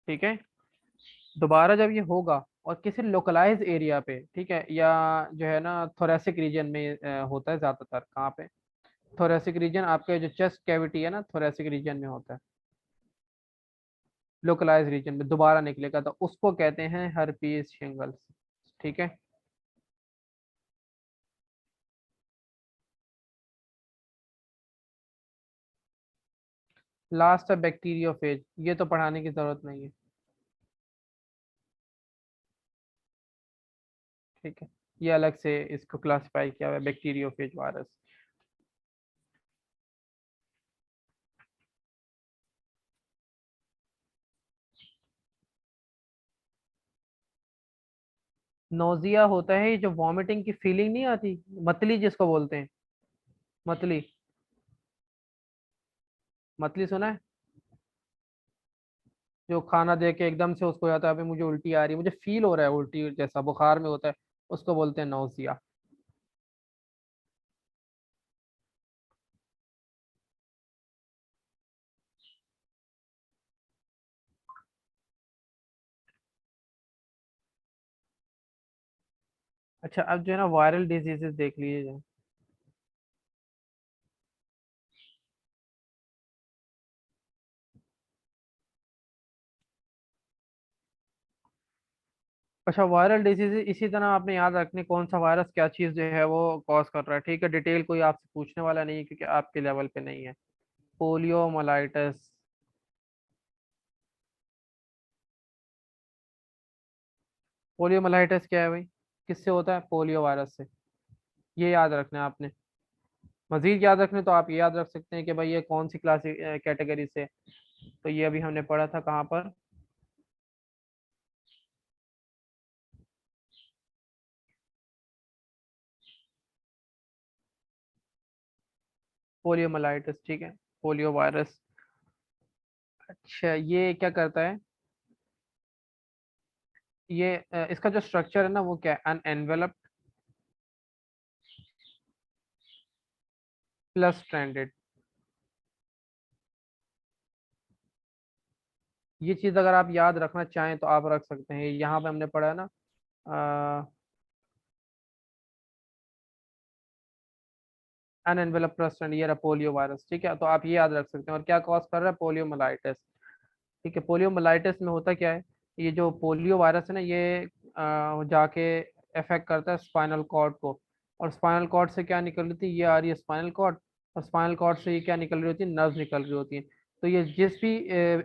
ठीक है, दोबारा जब ये होगा और किसी लोकलाइज एरिया पे, ठीक है, या जो है ना थोरेसिक रीजन में होता है ज्यादातर, कहाँ पे, थोरेसिक रीजन, आपके जो चेस्ट कैविटी है ना थोरेसिक रीजन में होता है, लोकलाइज रीजन में दोबारा निकलेगा, तो उसको कहते हैं हर्पीस शिंगल्स। ठीक है। लास्ट है बैक्टीरियोफेज, ये तो पढ़ाने की जरूरत नहीं है। ठीक है, ये अलग से इसको क्लासिफाई किया हुआ है, बैक्टीरियोफेज वायरस। नोजिया होता है ये जो वॉमिटिंग की फीलिंग नहीं आती, मतली जिसको बोलते हैं, मतली। मतली सुना है? जो खाना दे के एकदम से उसको जाता है अभी मुझे उल्टी आ रही है, मुझे फील हो रहा है उल्टी जैसा, बुखार में होता है, उसको बोलते हैं नोजिया। अच्छा, अब जो है ना वायरल डिजीजेस देख लीजिए। अच्छा, वायरल डिजीज इसी तरह आपने याद रखने कौन सा वायरस क्या चीज जो है वो कॉज कर रहा है, ठीक है, डिटेल कोई आपसे पूछने वाला नहीं है क्योंकि आपके लेवल पे नहीं है। पोलियोमाइलाइटिस। पोलियोमाइलाइटिस क्या है भाई? किससे होता है? पोलियो वायरस से। ये याद रखना है आपने। मजीद याद रखने तो आप ये याद रख सकते हैं कि भाई ये कौन सी क्लास कैटेगरी से। तो ये अभी हमने पढ़ा था कहाँ पर? पोलियोमाइलाइटिस, ठीक है, पोलियो वायरस। अच्छा, ये क्या करता है? ये इसका जो स्ट्रक्चर है ना वो क्या है? अन एनवेलप प्लस स्ट्रैंडेड। ये चीज अगर आप याद रखना चाहें तो आप रख सकते हैं, यहाँ पे हमने पढ़ा है ना, अन एनवेलप प्लस स्ट्रैंड, ये रहा पोलियो वायरस, ठीक है, तो आप ये याद रख सकते हैं। और क्या कॉज कर रहा है? पोलियोमाइलाइटिस। ठीक है, पोलियोमाइलाइटिस में होता क्या है? ये जो पोलियो वायरस है ना ये जाके अफेक्ट करता है स्पाइनल कॉर्ड को, और स्पाइनल कॉर्ड से क्या निकल रही थी? ये आ रही है स्पाइनल कॉर्ड, और स्पाइनल कॉर्ड से ये क्या निकल रही होती है? नर्व निकल रही होती है। तो ये जिस भी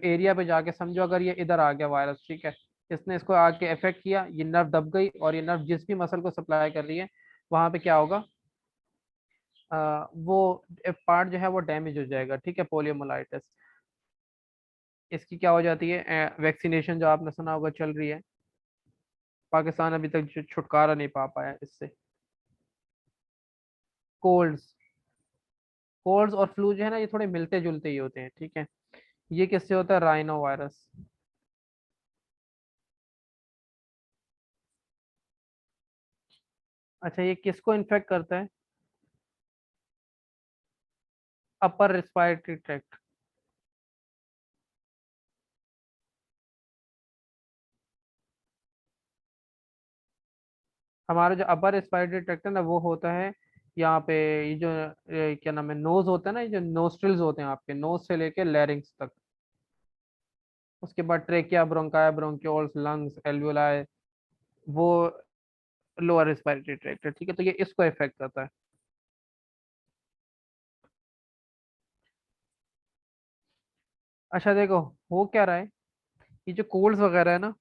एरिया पे जाके, समझो अगर ये इधर आ गया वायरस, ठीक है, इसने इसको आके अफेक्ट किया, ये नर्व दब गई, और ये नर्व जिस भी मसल को सप्लाई कर रही है, वहां पे क्या होगा? वो पार्ट जो है वो डैमेज हो जाएगा, ठीक है, पोलियोमाइलाइटिस। इसकी क्या हो जाती है? वैक्सीनेशन जो आपने सुना होगा चल रही है, पाकिस्तान अभी तक छुटकारा नहीं पा पाया इससे। कोल्ड्स, कोल्ड्स और फ्लू जो है ना ये थोड़े मिलते जुलते ही होते हैं, ठीक है। ये किससे होता है? Rhino virus. अच्छा, ये किसको इन्फेक्ट करता है? Upper respiratory tract. हमारा जो अपर रिस्पायरेटरी ट्रैक्ट है ना वो होता है यहाँ पे, ये जो क्या नाम है, नोज होता है ना, ये जो नोस्ट्रिल्स होते हैं आपके, नोज से लेके लैरिंग्स तक। उसके बाद ट्रेकिया, ब्रोंकाया, ब्रोंक्योल्स, लंग्स, एल्वियोलाई, वो लोअर रिस्पायरेटरी ट्रैक्ट है, ठीक है, तो ये इसको इफेक्ट करता है। अच्छा देखो, हो क्या रहा है, ये जो कोल्ड्स वगैरह है ना,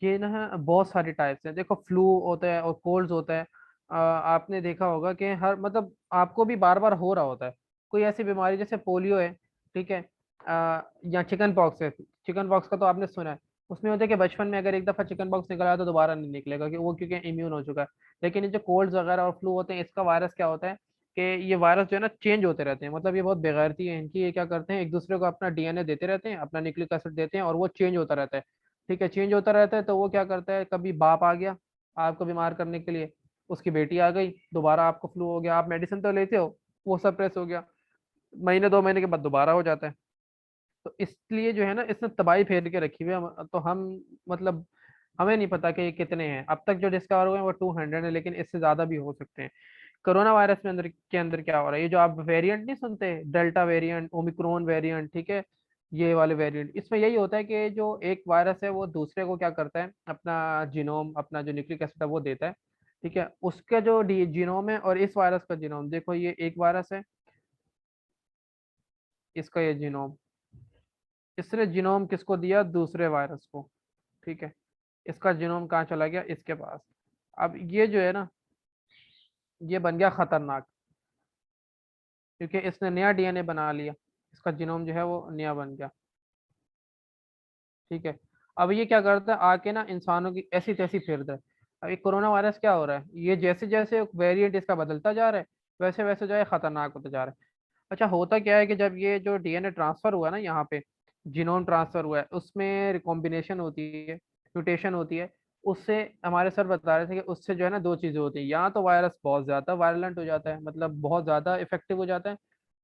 ये ना है बहुत सारी टाइप्स हैं। देखो, फ्लू होता है और कोल्ड्स होता है। आपने देखा होगा कि हर मतलब आपको भी बार बार हो रहा होता है कोई ऐसी बीमारी, जैसे पोलियो है, ठीक है, या चिकन पॉक्स है। चिकन पॉक्स का तो आपने सुना है। उसमें होता है कि बचपन में अगर एक दफा चिकन पॉक्स निकल आया तो दोबारा नहीं निकलेगा, कि वो क्योंकि इम्यून हो चुका है। लेकिन ये जो कोल्ड्स वगैरह और फ्लू होते हैं, इसका वायरस क्या होता है कि ये वायरस जो है ना चेंज होते रहते हैं, मतलब ये बहुत बेगैरती है इनकी। ये क्या करते हैं, एक दूसरे को अपना डीएनए देते रहते हैं, अपना न्यूक्लिक एसिड देते हैं, और वो चेंज होता रहता है। ठीक है, चेंज होता रहता है, तो वो क्या करता है, कभी बाप आ गया आपको बीमार करने के लिए, उसकी बेटी आ गई, दोबारा आपको फ्लू हो गया, आप मेडिसिन तो लेते हो, वो सप्रेस हो गया, महीने 2 महीने के बाद दोबारा हो जाता है। तो इसलिए जो है ना इसने तबाही फेर के रखी हुई है। तो हम मतलब हमें नहीं पता कि ये कितने हैं। अब तक जो डिस्कवर हुए हैं वो 200 है, लेकिन इससे ज्यादा भी हो सकते हैं। कोरोना वायरस में अंदर के अंदर क्या हो रहा है, ये जो आप वेरिएंट नहीं सुनते, डेल्टा वेरिएंट, ओमिक्रॉन वेरिएंट, ठीक है, ये वाले वेरिएंट, इसमें यही होता है कि जो एक वायरस है वो दूसरे को क्या करता है, अपना जीनोम, अपना जो न्यूक्लिक एसिड है वो देता है। ठीक है, उसका जो जीनोम है और इस वायरस का जीनोम, देखो ये एक वायरस है, इसका ये जीनोम, इसने जीनोम किसको दिया, दूसरे वायरस को। ठीक है, इसका जीनोम कहाँ चला गया, इसके पास। अब ये जो है ना, ये बन गया खतरनाक, क्योंकि इसने नया डीएनए बना लिया, इसका जीनोम जो है वो नया बन गया। ठीक है, अब ये क्या करता है, आके ना इंसानों की ऐसी तैसी फिरता है। अब ये कोरोना वायरस क्या हो रहा है, ये जैसे जैसे वेरिएंट इसका बदलता जा रहा है, वैसे वैसे जो है खतरनाक होता जा रहा है। अच्छा, होता क्या है कि जब ये जो डीएनए ट्रांसफर हुआ ना, यहाँ पे जीनोम ट्रांसफर हुआ है, उसमें रिकॉम्बिनेशन होती है, म्यूटेशन होती है, उससे हमारे सर बता रहे थे कि उससे जो है ना दो चीज़ें होती हैं, या तो वायरस बहुत ज़्यादा वायलेंट हो जाता है, मतलब बहुत ज़्यादा इफेक्टिव हो जाता है,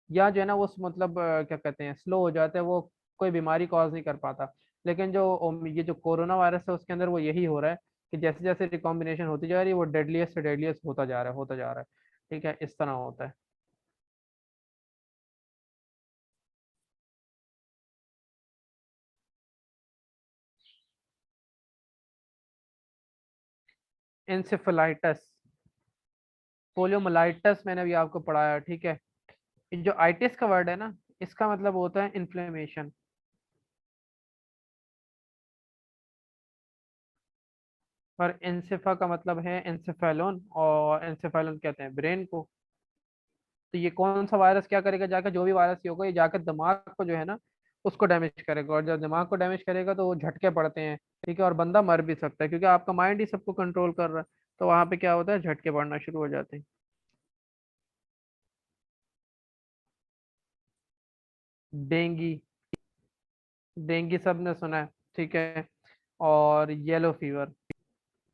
या जो है ना वो मतलब क्या कहते हैं, स्लो हो जाता है, वो कोई बीमारी कॉज नहीं कर पाता। लेकिन जो ये जो कोरोना वायरस है उसके अंदर वो यही हो रहा है कि जैसे जैसे रिकॉम्बिनेशन होती जा रही है वो डेडलीस्ट से डेडलीस्ट होता जा रहा है, होता जा रहा है। ठीक है, इस तरह होता है। इंसेफेलाइटिस, पोलियोमाइलिटिस मैंने अभी आपको पढ़ाया। ठीक है, ये जो आइटिस का वर्ड है ना, इसका मतलब होता है इन्फ्लेमेशन। और इंसेफा का मतलब है इंसेफेलोन, और इंसेफेलोन कहते हैं ब्रेन को। तो ये कौन सा वायरस क्या करेगा, जाकर जो भी वायरस ये होगा, ये जाकर दिमाग को जो है ना उसको डैमेज करेगा, और जब दिमाग को डैमेज करेगा तो वो झटके पड़ते हैं। ठीक है, और बंदा मर भी सकता है, क्योंकि आपका माइंड ही सबको कंट्रोल कर रहा है। तो वहां पे क्या होता है, झटके पड़ना शुरू हो जाते हैं। डेंगी, डेंगी सबने सुना है। ठीक है, और येलो फीवर,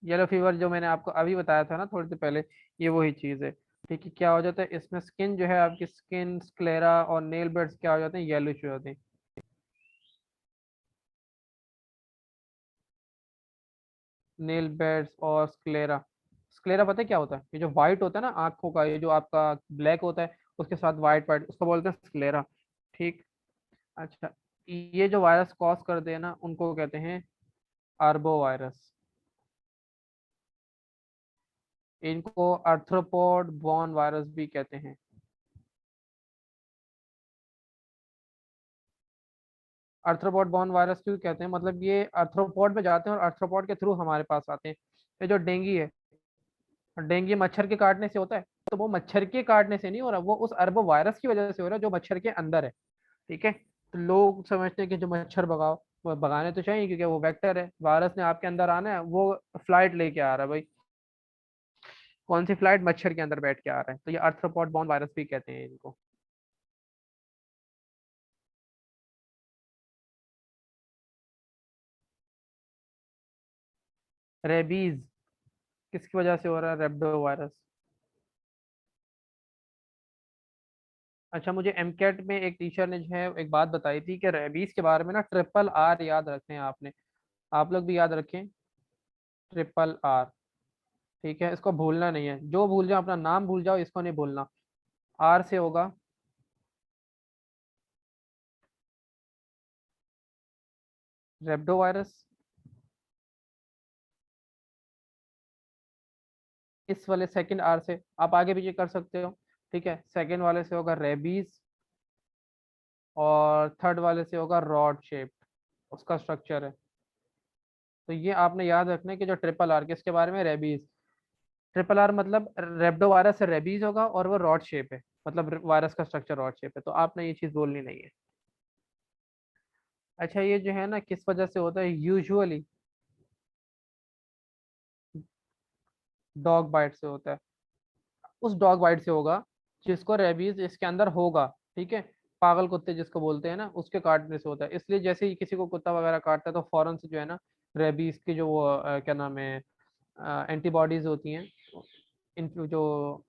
येलो फीवर जो मैंने आपको अभी बताया था ना थोड़ी देर पहले, ये वही चीज़ है। ठीक है, क्या हो जाता है इसमें, स्किन जो है आपकी, स्किन स्क्लेरा और नेल बेड्स क्या हो जाते हैं, येलोइश हो जाते हैं। नेल बेड्स और स्क्लेरा, स्क्लेरा पता है क्या होता है, ये जो व्हाइट होता है ना आंखों का, ये जो आपका ब्लैक होता है उसके साथ व्हाइट व्हाइट, उसको बोलते हैं स्क्लेरा। ठीक। अच्छा, ये जो वायरस कॉज करते हैं ना उनको कहते हैं आर्बो वायरस। इनको आर्थ्रोपोड बॉर्न वायरस भी कहते हैं। आर्थ्रोपोड बॉर्न वायरस क्यों कहते हैं, मतलब ये आर्थ्रोपोड में जाते हैं और आर्थ्रोपोड के थ्रू हमारे पास आते हैं। ये जो डेंगी है, डेंगू मच्छर के काटने से होता है, तो वो मच्छर के काटने से नहीं हो रहा, वो उस अरबो वायरस की वजह से हो रहा है जो मच्छर के अंदर है। ठीक है, तो लोग समझते हैं कि जो मच्छर भगाओ, वो भगाने तो चाहिए क्योंकि वो वेक्टर है, वायरस ने आपके अंदर आना है, वो फ्लाइट लेके आ रहा है भाई। कौन सी फ्लाइट, मच्छर के अंदर बैठ के आ रहा है, तो ये आर्थ्रोपॉड बॉर्न वायरस भी कहते हैं इनको। रेबीज किसकी वजह से हो रहा है, रेब्डो वायरस। अच्छा, मुझे एमकेट में एक टीचर ने जो है एक बात बताई थी कि रेबीज के बारे में ना, ट्रिपल आर याद रखें आपने, आप लोग भी याद रखें, ट्रिपल आर। ठीक है, इसको भूलना नहीं है, जो भूल जाओ अपना नाम भूल जाओ, इसको नहीं भूलना। आर से होगा रेब्डो वायरस, इस वाले सेकंड आर से आप आगे पीछे कर सकते हो। ठीक है, सेकंड वाले से होगा रेबीज, और थर्ड वाले से होगा रॉड शेप, उसका स्ट्रक्चर है। तो ये आपने याद रखना है कि जो ट्रिपल आर, किसके बारे में, रेबीज। ट्रिपल आर मतलब रेब्डो वायरस से रेबीज होगा, और वो रॉड शेप है, मतलब वायरस का स्ट्रक्चर रॉड शेप है, तो आपने ये चीज़ बोलनी नहीं है। अच्छा, ये जो है ना किस वजह से होता है, यूजुअली डॉग बाइट से होता है। उस डॉग बाइट से होगा जिसको रेबीज इसके अंदर होगा। ठीक है, पागल कुत्ते जिसको बोलते हैं ना, उसके काटने से होता है। इसलिए जैसे ही किसी को कुत्ता वगैरह काटता है तो फौरन से जो है ना रेबीज की जो वो क्या नाम है, एंटीबॉडीज होती हैं, इन जो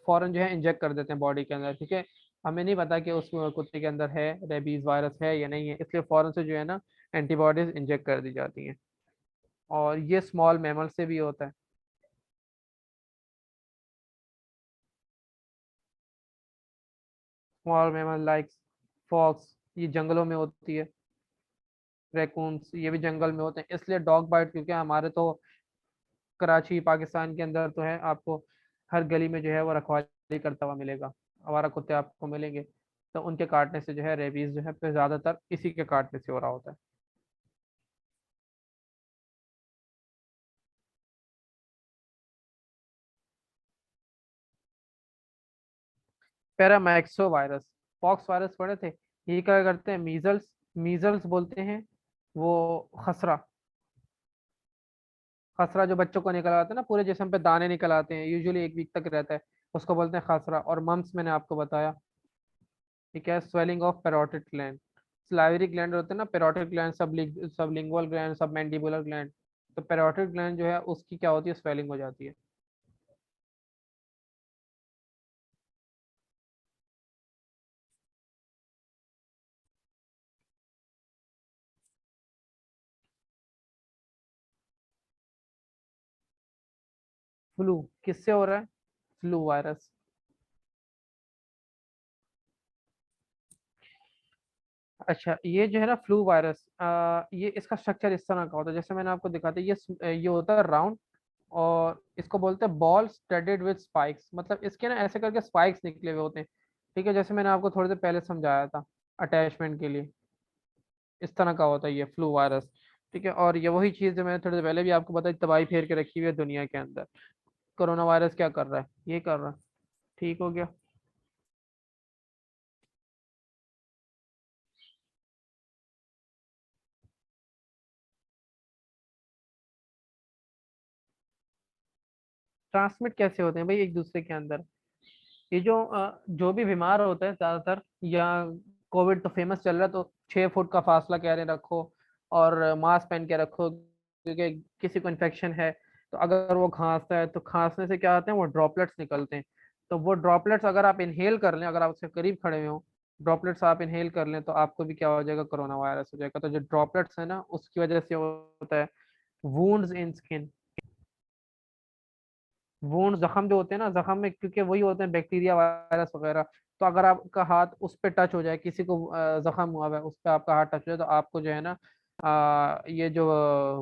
फौरन जो है इंजेक्ट कर देते हैं बॉडी के अंदर। ठीक है, हमें नहीं पता कि उस कुत्ते के अंदर है रेबीज वायरस है या नहीं है, इसलिए फौरन से जो है ना एंटीबॉडीज इंजेक्ट कर दी जाती हैं। और ये स्मॉल मैमल से भी होता है। स्मॉल मैमल लाइक फॉक्स, ये जंगलों में होती है। रैकून्स ये भी जंगल में होते हैं। इसलिए डॉग बाइट, क्योंकि हमारे तो कराची पाकिस्तान के अंदर तो है, आपको हर गली में जो है वो रखवाली करता हुआ मिलेगा, आवारा कुत्ते आपको मिलेंगे। तो उनके काटने से जो है रेबीज जो है फिर ज्यादातर इसी के काटने से हो रहा होता है। पैरामैक्सो वायरस, पॉक्स वायरस पड़े थे। ये क्या करते हैं, मीजल्स, मीजल्स बोलते हैं वो। खसरा, खसरा जो बच्चों को निकल आता है ना, पूरे जिस्म पे दाने निकल आते हैं, यूजुअली 1 वीक तक रहता है, उसको बोलते हैं खसरा। और मम्स मैंने आपको बताया। ठीक है, swelling of parotid gland, salivary gland होते हैं ना, पेरोटिड ग्लैंड, सबलिंगुअल ग्लैंड, सब मैंडिबुलर ग्लैंड। तो पेरोटिड ग्लैंड जो है उसकी क्या होती है, स्वेलिंग हो जाती है। फ्लू किससे हो रहा है, फ्लू वायरस। अच्छा, ये जो है ना फ्लू वायरस, ये इसका स्ट्रक्चर इस तरह का होता है, जैसे मैंने आपको दिखा था, ये होता है राउंड। और इसको बोलते हैं बॉल स्टडेड विद स्पाइक्स, मतलब इसके ना ऐसे करके स्पाइक्स निकले हुए होते हैं। ठीक है, जैसे मैंने आपको थोड़ी देर पहले समझाया था अटैचमेंट के लिए, इस तरह का होता है ये फ्लू वायरस। ठीक है, और ये वही चीज़ जो मैंने थोड़ी देर पहले भी आपको बताई, तबाही फेर के रखी हुई है दुनिया के अंदर। कोरोना वायरस क्या कर रहा है, ये कर रहा है। ठीक हो गया। ट्रांसमिट कैसे होते हैं भाई एक दूसरे के अंदर, ये जो भी बीमार होता है ज्यादातर, या कोविड तो फेमस चल रहा है, तो 6 फुट का फासला कह रहे हैं रखो, और मास्क पहन के रखो, क्योंकि किसी को इन्फेक्शन है तो अगर वो खांसता है तो खांसने से क्या होते हैं, वो ड्रॉपलेट्स निकलते हैं। तो वो ड्रॉपलेट्स अगर आप इनहेल कर लें, अगर आप उसके करीब खड़े हुए हो, ड्रॉपलेट्स आप इनहेल कर लें, तो आपको भी क्या हो जाएगा, कोरोना वायरस हो जाएगा। तो जो ड्रॉपलेट्स है ना, उसकी वजह से होता है वुंड्स इन स्किन। वुंड, जख्म जो होते हैं ना, जख्म में क्योंकि वही होते हैं बैक्टीरिया वायरस वगैरह। तो अगर आपका हाथ उस पर टच हो जाए, किसी को जख्म हुआ हुआ है उस पर आपका हाथ टच हो जाए, तो आपको जो है ना ये जो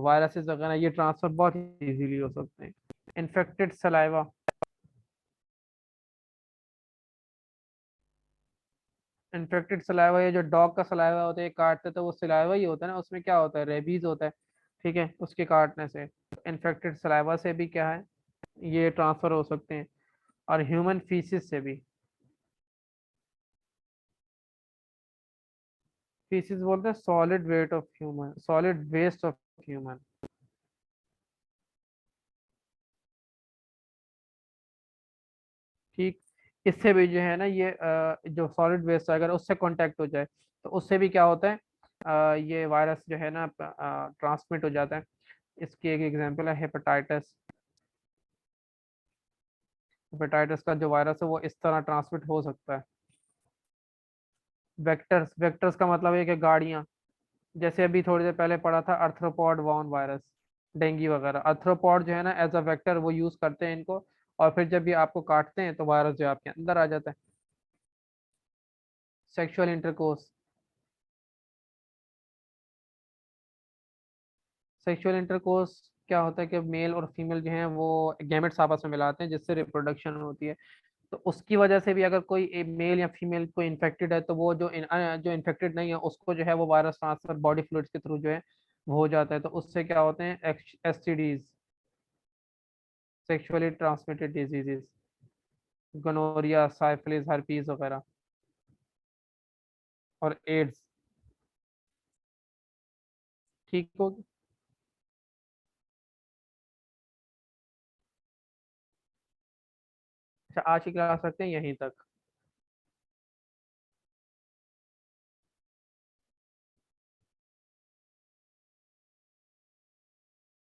वायरसेस वगैरह ये ट्रांसफर बहुत इजीली हो सकते हैं। इन्फेक्टेड सलाइवा, इन्फेक्टेड सलाइवा, ये जो डॉग का सलाइवा होता है, ये काटते तो वो सलाइवा ही होता है ना, उसमें क्या होता है, रेबीज होता है। ठीक है, उसके काटने से इन्फेक्टेड सलाइवा से भी क्या है, ये ट्रांसफर हो सकते हैं। और ह्यूमन फीसिस से भी। फीसिस बोलते हैं solid weight of human, solid waste of human. ठीक, इससे भी जो है ना ये जो सॉलिड वेस्ट अगर उससे कांटेक्ट हो जाए, तो उससे भी क्या होता है, ये वायरस जो है ना ट्रांसमिट हो जाता है। इसकी एक एग्जांपल है हेपेटाइटिस। हेपेटाइटिस का जो वायरस है वो इस तरह ट्रांसमिट हो सकता है। वेक्टर्स, वेक्टर्स का मतलब है कि गाड़ियाँ, जैसे अभी थोड़ी देर पहले पढ़ा था अर्थ्रोपॉड वॉर्न वायरस, डेंगू वगैरह, अर्थ्रोपॉड जो है ना एज अ वेक्टर वो यूज करते हैं इनको। और फिर जब ये आपको काटते हैं तो वायरस जो है आपके अंदर आ जाता है। सेक्सुअल इंटरकोर्स, सेक्सुअल इंटरकोर्स क्या होता है कि मेल और फीमेल जो हैं वो गैमेट्स आपस में मिलाते हैं, जिससे रिप्रोडक्शन होती है। तो उसकी वजह से भी अगर कोई मेल या फीमेल को इन्फेक्टेड है, तो वो जो इन्फेक्टेड नहीं है उसको जो है वो वायरस ट्रांसफर बॉडी फ्लूइड्स के थ्रू जो है वो हो जाता है। तो उससे क्या होते हैं, STDs, sexually transmitted diseases, gonorrhoea, syphilis, herpes वगैरह, और एड्स। ठीक हो। अच्छा, आज की क्लास रखते हैं यहीं तक।